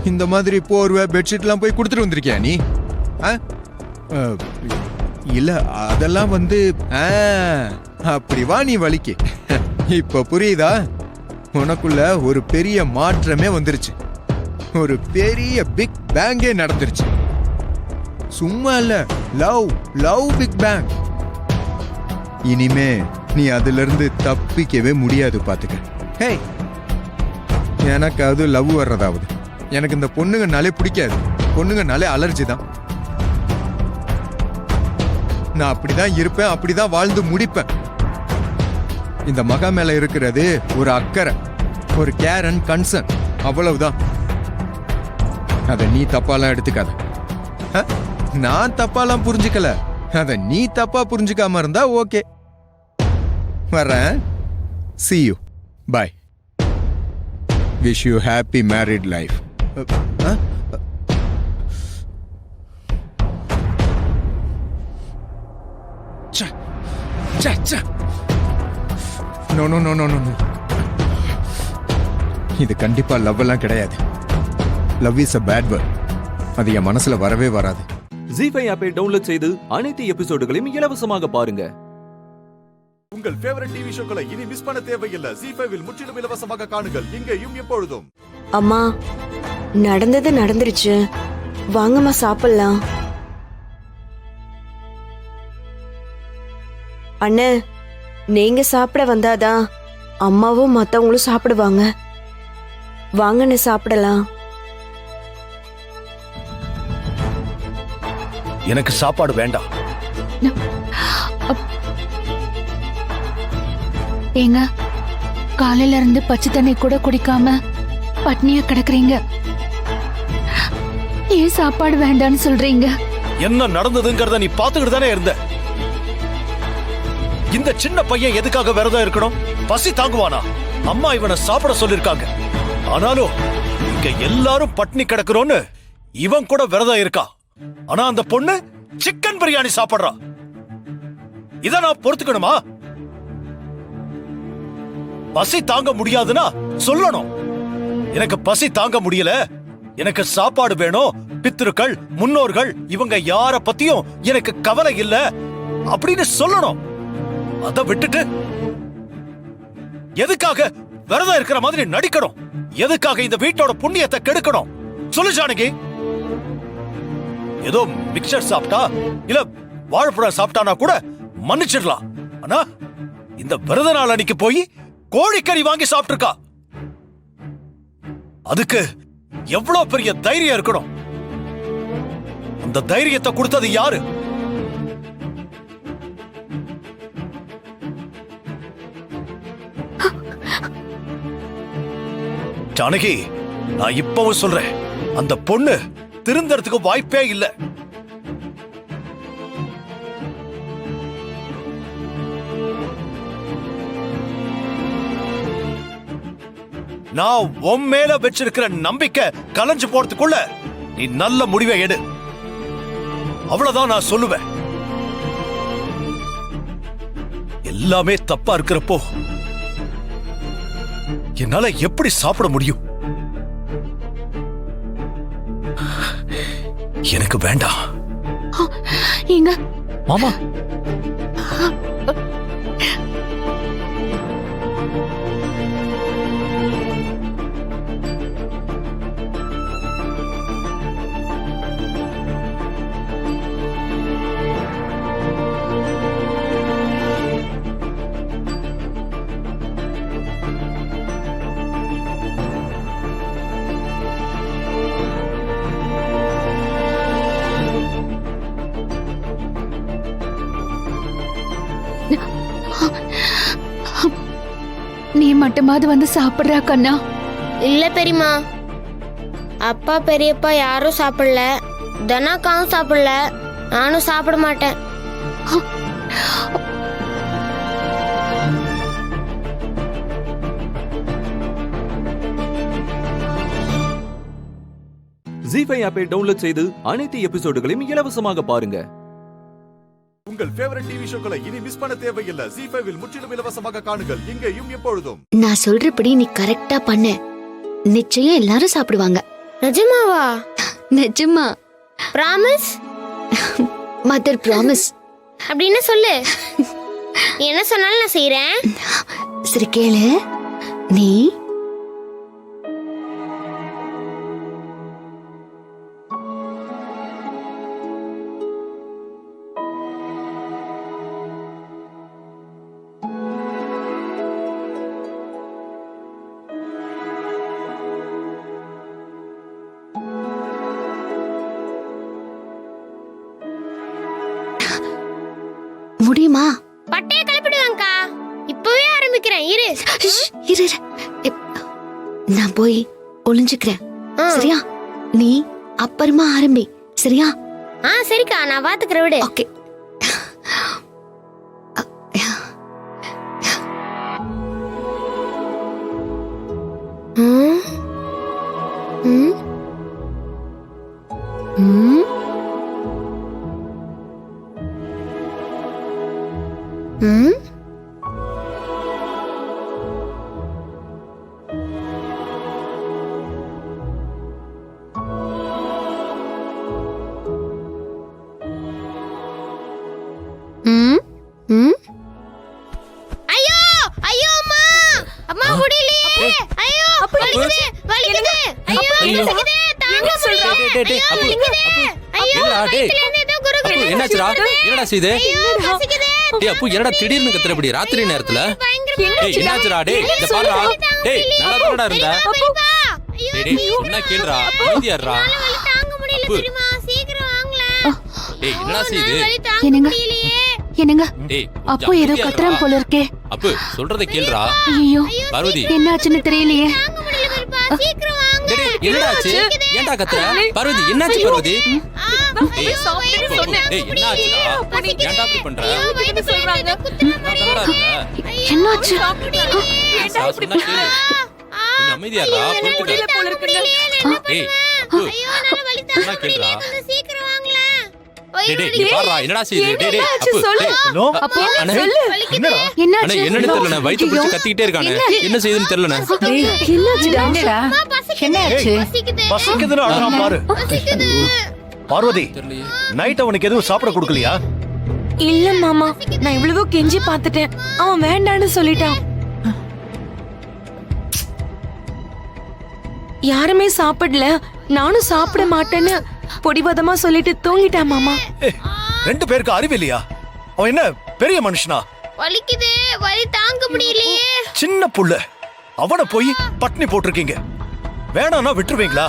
இந்த மாதிரி போர்வை பெட்ஷீட்லாம் போய் கொடுத்துட்டு வந்திருக்கியா நீ? இல்ல அதெல்லாம் அப்படி வா நீ வலிக்கு. இப்ப புரியுதா? உனக்குள்ள ஒரு பெரிய மாற்றமே வந்துருச்சு. ஒரு பெரிய பிக் பேங்கே நடந்துருச்சு. சும்மா இல்ல, லவ் லவ் பிக் பேங். இனிமே நீ அதுல இருந்து தப்பிக்கவே முடியாது பாத்துக்க. ஹே, எனக்கு அது லவ் வர்றதாவது. எனக்கு இந்த பொண்ணுங்கனாலே பிடிக்காது. பொண்ணுங்கனாலே அலர்ஜி தான். நான் அப்படிதான் இருப்பேன், அப்படிதான் வாழ்ந்து முடிப்பேன். இந்த மகா மேல இருக்கிறது ஒரு அக்கறை, ஒரு கேர் அண்ட் கன்சர்ன், அவ்வளவுதான். அத நீ தப்பாலாம் எடுத்துக்காத. நான் தப்பாலாம் புரிஞ்சுக்கல, அத நீ தப்பா புரிஞ்சுக்காம இருந்தா ஓகே. வரேன். See you. Bye. Wish you happy married life. No, no, no, no, no, no. இது கண்டிப்பா லவ் எல்லாம் கிடையாது. Love is a bad word. அது என் மனசுல வரவே வராது. ஜீஃபை ஆப்பை டவுன்லோட் செய்து அனைத்து எபிசோடுகளையும் இலவசமாக பாருங்க. உங்கள் ஃபேவரட் டிவி ஷோக்களை இனி மிஸ் பண்ண தேவையில்லை. ஜீஃபைவில் முற்றிலும் இலவசமாக காணுங்கள், இங்கேயும் எப்பொழுதும். அம்மா, நடந்தது நடந்துருச்சு, வாங்கம்மா சாப்பிடலாம். அண்ணே, நீங்க சாப்பிட வந்தாதான் அம்மாவும் மத்தவங்களும் சாப்பிடுவாங்க. வாங்கன்னு சாப்பிடலாம். எனக்கு சாப்பாடு வேண்டாம். ஏங்க, காலையில இருந்து பச்சை தண்ணி கூட குடிக்காம பட்னியா கிடக்குறீங்க. ஏன் சாப்பாடு வேண்டான்னு சொல்றீங்க? என்ன நடந்ததுங்கிறத நீ பாத்துக்கிட்டு தானே இருந்த. இந்த சின்ன பையன் எதுக்காக விரதம் இருக்கணும்? பசி தாங்குவானா? அம்மா இவனை சாப்பிட சொல்லிருக்காங்க. ஆனாலும் இங்க எல்லாரும் பட்னி கிடக்குறோன்னு இவன் கூட விரதம் இருக்கா. ஆனா அந்த பொண்ணு சிக்கன் பிரியாணி சாப்பிடுறா. இத நான் பொறுத்துக்கணுமா? பசி தாங்க முடியாதுன்னா சொல்லணும். எனக்கு பசி தாங்க முடியல, எனக்கு சாப்பாடு வேணும், பித்ருக்கள் முன்னோர்கள் இவங்க யார பத்தியும் எனக்கு கவலை இல்ல அப்படின்னு சொல்லணும். அத விட்டுட்டு எதுக்காக விரதம் இருக்கிற மாதிரி நடிக்கணும்? எதுக்காக இந்த வீட்டோட புண்ணியத்தை கெடுக்கணும்? சொல்லு ஜானகி. ஏதோ மிக்சர் சாப்பிட்டா இல்ல வாழைப்பழம் சாப்பிட்டானா கூட மன்னிச்சிடலாம். ஆனா இந்த விரத நாள் அன்னைக்கு போய் கோழிக்கறி வாங்கி சாப்பிட்டிருக்கா. அதுக்கு எவ்வளவு பெரிய தைரியம் இருக்கணும்? அந்த தைரியத்தை கொடுத்தது யாரு? ஜானகி, நான் இப்பவும் சொல்றேன், அந்த பொண்ணு திருந்தறதுக்கு வாய்ப்பே இல்ல. நான் உன் மேல வச்சிருக்கிற நம்பிக்கை கலைஞ்சு போறதுக்குள்ள நீ நல்ல முடிவை எடு. அவ்வளவுதான் நான் சொல்லுவேன். எல்லாமே தப்பா இருக்கிறப்போ என்னால எப்படி சாப்பிட முடியும்? எனக்கு வேண்டாம். ஏங்க மாமா, நீ மட்டுமாவது வந்து சாப்பிடுறா கண்ணா? இல்ல பெரியம்மா, அப்பா பெரியப்பா யாரும் சாப்பிடல, தனாக்காவும் சாப்பிடல, நானும் சாப்பிட மாட்டேன். ஜீஃபை ஆப்பை டவுன்லோட் செய்து அனைத்து எபிசோடுகளையும் இலவசமாக பாருங்க. உங்கள் ஃபேவரட் டிவி ஷோக்களை இனி மிஸ் பண்ண தேவையில்லை. ஜீஃபைவில் முற்றிலும் இலவசமாக காணுங்கள், இங்கேயும் எப்பொழுதும். நான் சொல்றபடி நீ கரெக்டா பண்ணு, நிச்சயம் எல்லாரும் சாப்பிடுவாங்க. நிஜமாவா? நிஜமா. பிராமிஸ்? Mother promise. அப்படின்னு சொல்லு. என்ன சொன்னாலும் நான் செய்யறேன். சரி கேளு. நீ முடியுமா? பட்டைய கிளப்பிடுவாங்கக்கா. இப்பவே ஆரம்பிக்கிறேன். இரு இரு இரு. நான் போய் ஒளிஞ்சுக்கிறேன். சரியா? நீ அப்புறமா ஆரம்பி. சரியா? சரிக்கா, நான் பாத்துக்கிறேன். விடு. ஓகே. ஐயோ ஐயோ அம்மா, அம்மா முடியலையே. ஐயோ வலிக்குது வலிக்குது. ஐயோ வலிக்குது. தாங்க சொல்றேன். ஐயோ என்னாச்சுடா? என்னடா செய்து? டேய் அப்பு, என்னடா திடீர்னு கத்துற இப்படி ராத்திரி நேரத்துல? டேய் என்னாச்சுடா? டேய் இத பாருடா. டேய் நல்லா தானடா இருந்த. டேய் என்ன கேளுடா? அமைதியாடா. தாங்க முடியல தெரியுமா? சீக்கிரம் வாங்களேன். டேய் என்னடா செய்து? என்னங்க? என்னங்க? டேய் அப்போ ஏதோ கத்துறான் போல இருக்கே. அப்பு சொல்றத கேளுடா. ஐயோ பார்வதி என்னாச்சுன்னு தெரியலையே. தாங்க முடியல பெரியப்பா. சீக்கிரம் வாங்க. டேய் என்னடாச்சு? ஏன்டா கத்துற? பார்வதி என்னாச்சு பார்வதி? டேய் என்னாச்சுடா? ஏன்டா இப்படி பண்ற? சொல்றாங்க. என்னாச்சு? ஏன்டா இப்படி பண்ற? கொஞ்சம் அமைதியாடா. புரியுதா போல இருக்குங்க. டேய் ஐயோ நல்ல வலி தாங்க முடியல. சீக்கிரம் வாங்களேன். டேய் பாறா என்னடா செய்து? டேய் அப்பு ஹலோ அப்போ அண்ணே சொல்லு. அண்ணே என்னன்னு தெரியல. வயித்து பிடிச்சு கத்திக்கிட்டே இருக்கானே. என்ன செய்யுதுன்னு தெரியலண்ணே. என்னாச்சுடா? என்னாச்சு? பசிக்குதுன்னு அழகாம் பாரு. பார்வதி, நைட் அவனுக்கு எதுவும் சாப்பிட கொடுக்கலையா? இல்ல மாமா, நான் இவ்வளவோ கெஞ்சி பார்த்துட்டேன். அவன் வேண்டான்னு சொல்லிட்டான். யாருமே சாப்பிடல, நானும் சாப்பிட மாட்டேன்னு பொடிபதமா சொல்லிட்டு தூங்கிட்டான் மாமா. ரெண்டு பேருக்கு அறிவு இல்லையா? அவன் என்ன பெரிய மனுஷனா? வலிக்குது, வலி தாங்க முடியலையே. சின்ன புள்ள, அவனை போய் பட்னி போட்டிருக்கீங்க. வேணாம்னா விட்டுருவீங்களா?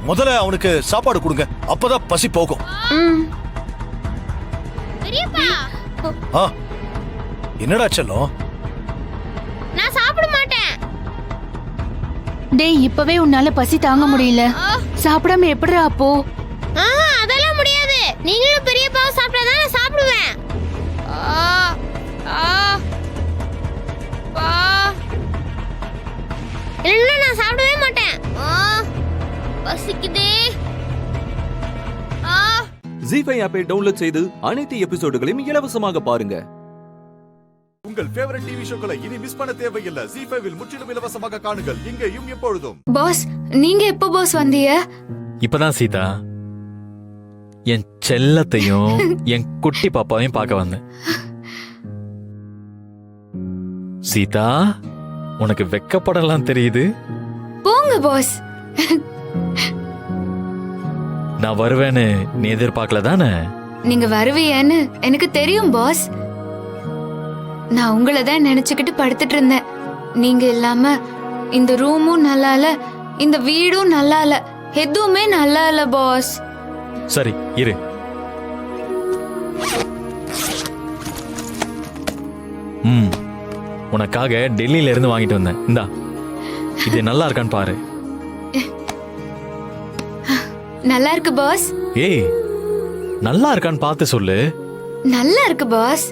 முதல்ல அவனுக்கு சாப்பாடு கொடுங்க, அப்பதான் பசி போகும். பெரியப்பா என்னடா செல்லம்? நான் சாப்பிட மாட்டேன். டேய் இப்பவே உன்னால பசி தாங்க முடியல. சாப்பிடாம எப்படிடா அப்போ? அதெல்லாம் முடியாது. நீங்களும் பெரியப்பாவும் சாப்பிட்டாதான் நான் சாப்பிடுவேன். இல்லைன்னா நான் சாப்பிடவே மாட்டேன். பசிக்குதே. ஜீஃபை ஆப்பை டவுன்லோட் செய்து அனைத்து எபிசோடுகளையும் இலவசமாக பாருங்க. உங்கள் ஃபேவரட் டிவி ஷோக்களை இனி மிஸ் பண்ண தேவையில்லை. ஜீஃபைவில் முற்றிலும் இலவசமாக காணுங்கள், இங்கேயும் எப்பொழுதும். பாஸ், நீங்க எப்போ பாஸ் வந்தீங்க? இப்பதான் சீதா, என் செல்லத்தையும் என் குட்டி பாப்பாவையும் பார்க்க வந்தேன். சீதா, உனக்கு வெக்கப்படலாம் தெரியுது. போங்க பாஸ். நான் வருவேன்னு நீ எதிர்பார்க்கல தானே? நீங்க வருவீன்னு எனக்கு தெரியும் பாஸ். நான் உங்களை தான் நினைச்சுக்கிட்டு படுத்துட்டு இருந்தேன். நீங்க இல்லாம இந்த ரூமும் நல்லா இல்ல, இந்த வீடும் நல்லா இல்ல, எதுவுமே நல்லா இல்ல பாஸ். சரி இரு. உனக்காக டெல்லியில இருந்து வாங்கிட்டு வந்தேன். இந்தா, இது நல்லா இருக்கான்னு பாரு. நல்லா இருக்கு பாஸ். ஏய், நல்லா இருக்கான்னு பார்த்து சொல்லு. நல்லா இருக்கு பாஸ்.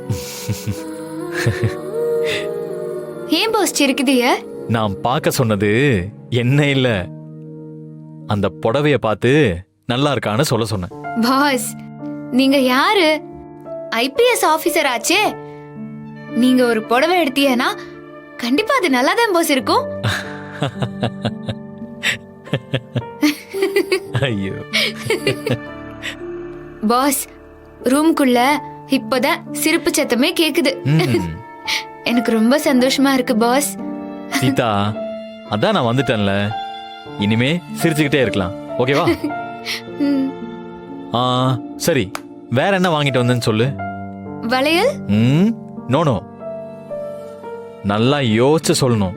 ஏன் பாஸ் சிரிக்குதிய? நான் பார்க்க சொன்னது என்ன இல்ல, அந்த புடவைய பார்த்து நல்லா இருக்கான்னு சொல்ல சொன்னேன். பாஸ், நீங்க யாரு? ஐபிஎஸ் ஆபீசர் ஆச்சே. நீங்க ஒரு புடவை எடுத்தீங்கன்னா கண்டிப்பா அது நல்லா தான் பாஸ் இருக்கும். ஐயோ பாஸ், ரூம்குள்ள இப்பதான் சிரிப்பு சத்தமே கேக்குது. எனக்கு ரொம்ப சந்தோஷமா இருக்கு பாஸ். சீதா, அதான் நான் வந்துட்டேன்ல, இனிமே சிரிச்சுக்கிட்டே இருக்கலாம். ஓகேவா? சரி, வேற என்ன வாங்கிட்டு வந்தேன்னு சொல்லு. வளையல்? நோ நோ, நல்லா யோசிச்சு சொல்லணும்.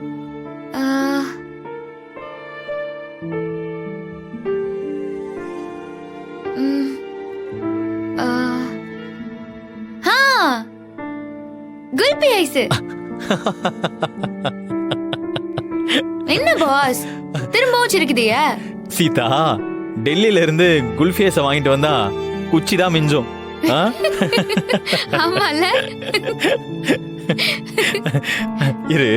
Happy ice. என்ன பாஸ் திரும்பவும் சிரிக்குதியா? சீதா, டெல்லியில இருந்து குல்ஃபி ஐஸை வாங்கிட்டு வந்தா குச்சி தான் மிஞ்சும். ஆமால. இரு,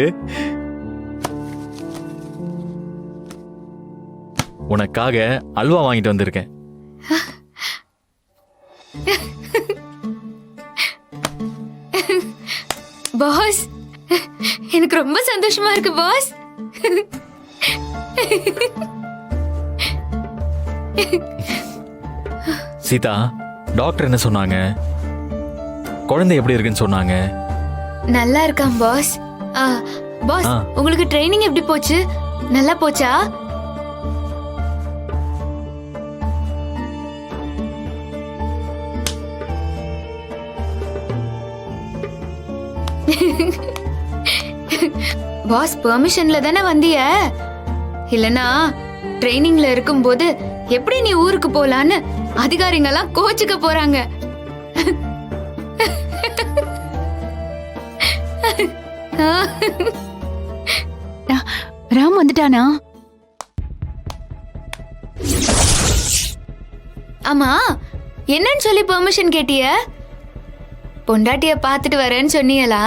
உனக்காக அல்வா வாங்கிட்டு வந்திருக்கேன். பாஸ், எனக்கு ரொம்ப சந்தோஷமா இருக்கு பாஸ். சீதா, டாக்டர் என்ன சொன்னாங்க? குழந்தை எப்படி இருக்குன்னு சொன்னாங்க? நல்லா இருக்கான் பாஸ். பாஸ், உங்களுக்கு ட்ரைனிங் எப்படி போச்சு? நல்லா போச்சா? பாஸ் பெர்மிஷன்ல தானே வந்திய? இல்லனா ட்ரைனிங்ல இருக்கும்போது எப்படி நீ ஊருக்கு போலான்னு அதிகாரிங்க எல்லாம் கோச்சுக்க போறாங்க. ராம் வந்துட்டானா? ஆமா, என்னன்னு சொல்லி பெர்மிஷன் கேட்டிய? பொண்டாட்டிய பாத்துட்டு வரேன்னு சொன்னீங்களா?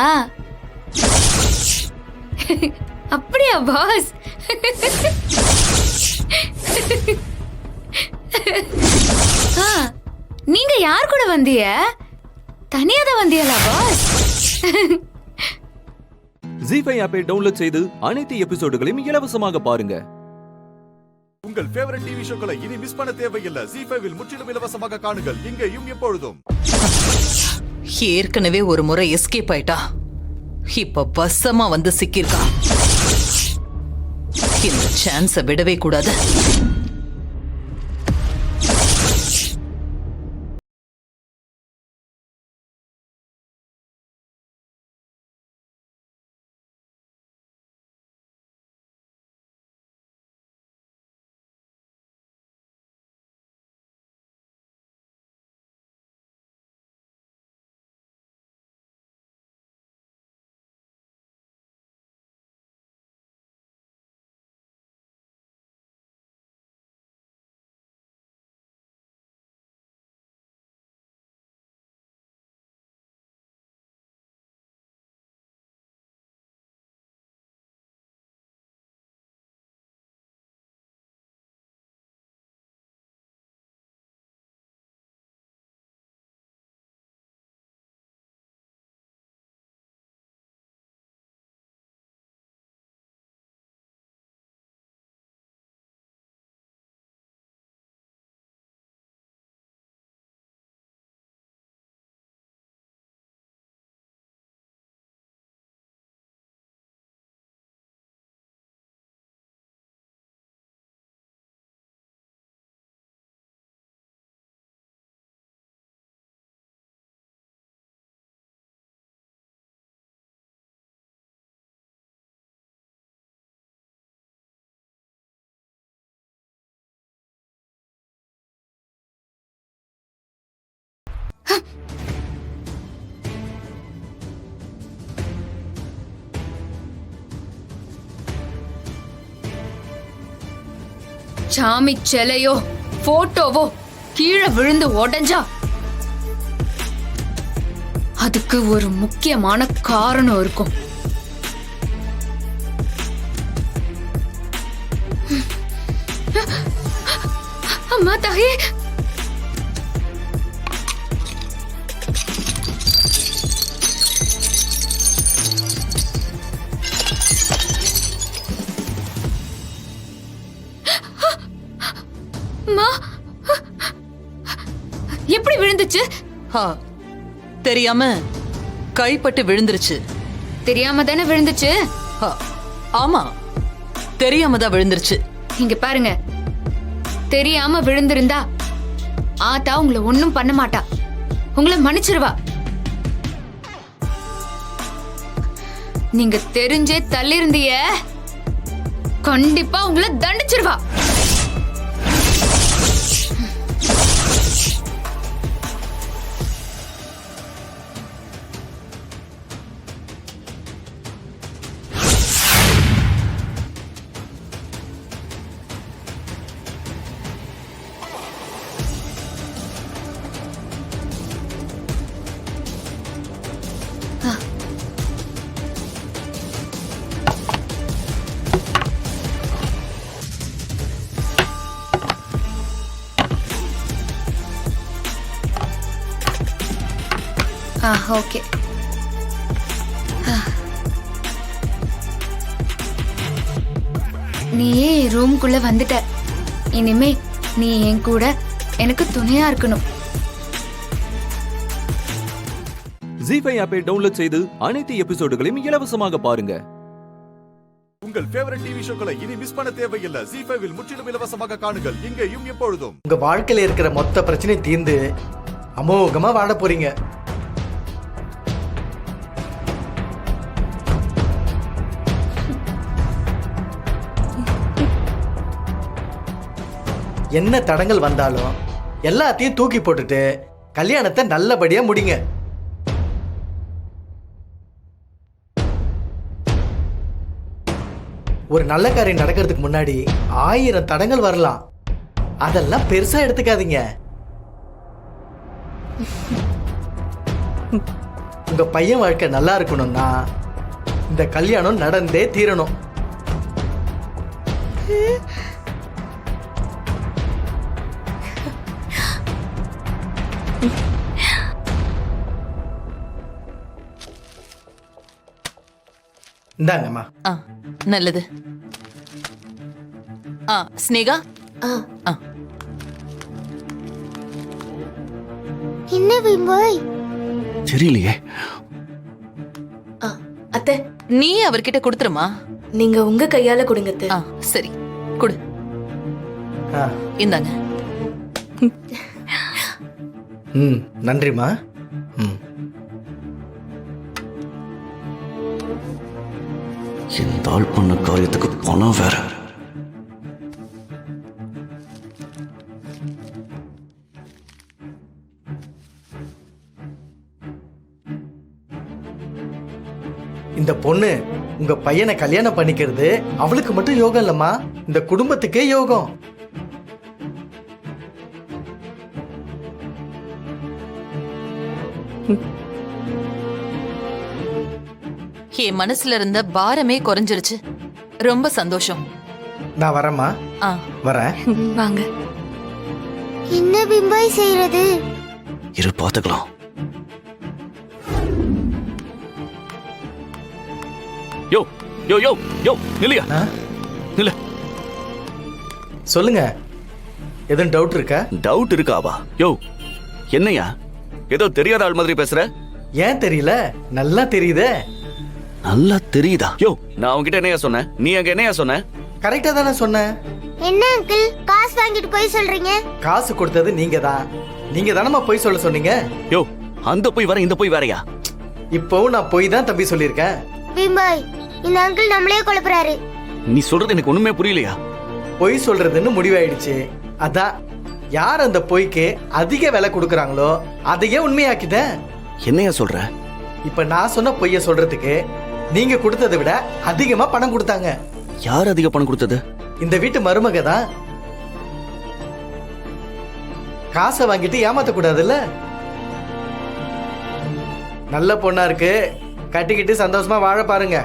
அப்படியா பாஸ்? நீங்க யார் கூட வந்தீங்க? தனியா தான் வந்தீங்களா பாஸ்? ஜீ5 ஆப்பை டவுன்லோட் செய்து அனைத்து எபிசோடுகளையும் இலவசமாக பாருங்க. உங்கள் ஃபேவரட் டிவி ஷோக்களை இனி மிஸ் பண்ண தேவையில்லை. ஜீ5 முற்றிலும் இலவசமாக காணுங்கள், இங்கேயும் எப்பொழுதும். ஏற்கனவே ஒரு முறை எஸ்கேப் ஆயிட்டா, இப்ப பஸ்ஸமா வந்து சிக்கிருக்கா. இந்த சான்ஸ விடவே கூடாது. சாமி சிலையோ போட்டோவோ கீழே விழுந்து உடைஞ்சா அதுக்கு ஒரு முக்கியமான காரணம் இருக்கும். அம்மா தாயே, எப்படி விழுந்துச்சு? தெரியாம கைப்பட்டு விழுந்துருச்சு. தெரியாம தானே விழுந்துச்சு? ஆமா, தெரியாம தான் விழுந்துருச்சு. இங்க பாருங்க, தெரியாம விழுந்திருந்தா ஆத்தா உங்களை ஒண்ணும் பண்ண மாட்டா, உங்களை மன்னிச்சிருவா. நீங்க தெரிஞ்சே தள்ளி இருந்தீங்க, கண்டிப்பா உங்களை தண்டிச்சிருவா. ஓகே. நீயே ரூம்குள்ள வந்துட்ட. இனிமே நீ என் கூட எனக்கு துணையா இருக்கணும். ஜி5 ஆப்பை டவுன்லோட் செய்து அனைத்து எபிசோடுகளையும் இலவசமாக பாருங்க. உங்கள் ஃபேவரட் டிவி ஷோக்களை இனி மிஸ் பண்ண தேவையில்லை. ஜி5வில் முற்றிலும் இலவசமாக காணுங்கள் இங்கேயும் எப்பொழுதும். உங்க வாழ்க்கையில இருக்கிற மொத்த பிரச்சனையும் தீர்ந்து அமோகமா வாழ போறீங்க. என்ன தடங்கள் வந்தாலும் எல்லாத்தையும் தூக்கி போட்டுட்டு கல்யாணத்தை நல்லபடியா முடிங்க. ஒரு நல்ல காரியம் நடக்கிறதுக்கு முன்னாடி 1000 தடங்கள் வரலாம். அதெல்லாம் பெருசா எடுத்துக்காதீங்க. உங்க பையன் வாழ்க்கை நல்லா இருக்கணும்னா இந்த கல்யாணம் நடந்தே தீரணும். இந்தாங்கம்மா. நல்லது. ஸ்னேகா. என்ன விம்போய்? தெரியலையே. அத்தை, நீ அவர்கிட்ட கொடுத்துருமா? நீங்க உங்க கையால கொடுங்க அத்தை. சரி, கொடு. இந்தாங்க. நன்றிமா. இந்த ஆள் பண்ண காரியத்துக்கு பணம் வேற. இந்த பொண்ணு உங்க பையனை கல்யாணம் பண்ணிக்கிறது அவளுக்கு மட்டும் யோகம் இல்லம்மா, இந்த குடும்பத்துக்கே யோகம். என் மனசுல இருந்த பாரமே குறைஞ்சிருச்சு. ரொம்ப சந்தோஷம். நான் வரேம்மா. வரேன். வாங்க. என்ன விம்போய் செய்யறது? இரு பாத்துக்கலாம். யோ யோ யோ யோ நில்லையா? நில்ல. சொல்லுங்க. எதுவும் டவுட் இருக்கா? டவுட் இருக்காவா? யோ என்னையா ஏதோ தெரியாத ஆள் மாதிரி பேசுற? ஏன் தெரியல? நல்லா தெரியுதே. நல்லா தெரியுதா? யோ நான் உன்கிட்ட என்னையா சொன்னேன்? நீ அங்க என்னையா சொன்ன? கரெக்டா தானே சொன்னேன். என்ன அங்கிள் காசு வாங்கிட்டு போய் சொல்றீங்க? காசு கொடுத்தது நீங்க தான். நீங்க தானம்மா போய் சொல்ல சொன்னீங்க. யோ அந்த போய் வர இந்த போய் வேறயா? இப்போவும் நான் போய் தான் தம்பி சொல்லியிருக்கேன். விம்போய் இந்த அங்கிள் நம்மளே குழப்புறாரு. நீ சொல்றது எனக்கு ஒண்ணுமே புரியலையா? பொய் சொல்றதுன்னு முடிவாயிடுச்சு. அதான் யார் அந்த பொய்க்கு அதிக விலை கொடுக்கறாங்களோ அதையே உண்மையாக்கிட்டேன். என்னையா சொல்ற? இப்ப நான் சொன்ன பொய்ய சொல்றதுக்கு நீங்க கொடுத்ததை விட அதிகமா பணம் கொடுத்தாங்க. யார் அதிக பணம் கொடுத்தது? இந்த வீட்டு மருமக தான். காசை வாங்கிட்டு ஏமாத்த கூடாதுல்ல. நல்ல பொண்ணா இருக்கு, கட்டிக்கிட்டு சந்தோஷமா வாழ பாருங்க.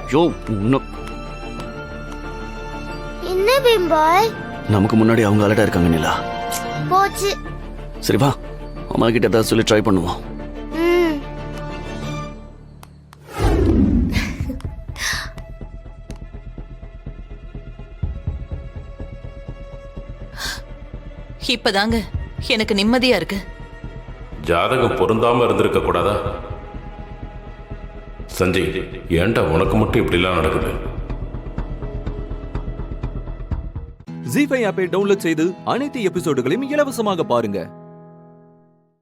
என்ன விம்போய்? நமக்கு முன்னாடி அவங்க அலட்டா இருக்காங்க நிலா. போச்சு. சரி வா, அம்மா கிட்ட ஏதாவது சொல்லி ட்ரை பண்ணுவோம். இப்பதாங்க எனக்கு நிம்மதியா இருக்கு. ஜாதகம் பொருந்தாம இருந்திருக்க கூடாதா? சஞ்சய், ஏன்டா உனக்கு மட்டும் இப்படிலாம் நடக்குது? ஜி5 ஆப்பை டவுன்லோட் செய்து அனைத்து எபிசோடுகளையும் இலவசமாக பாருங்க.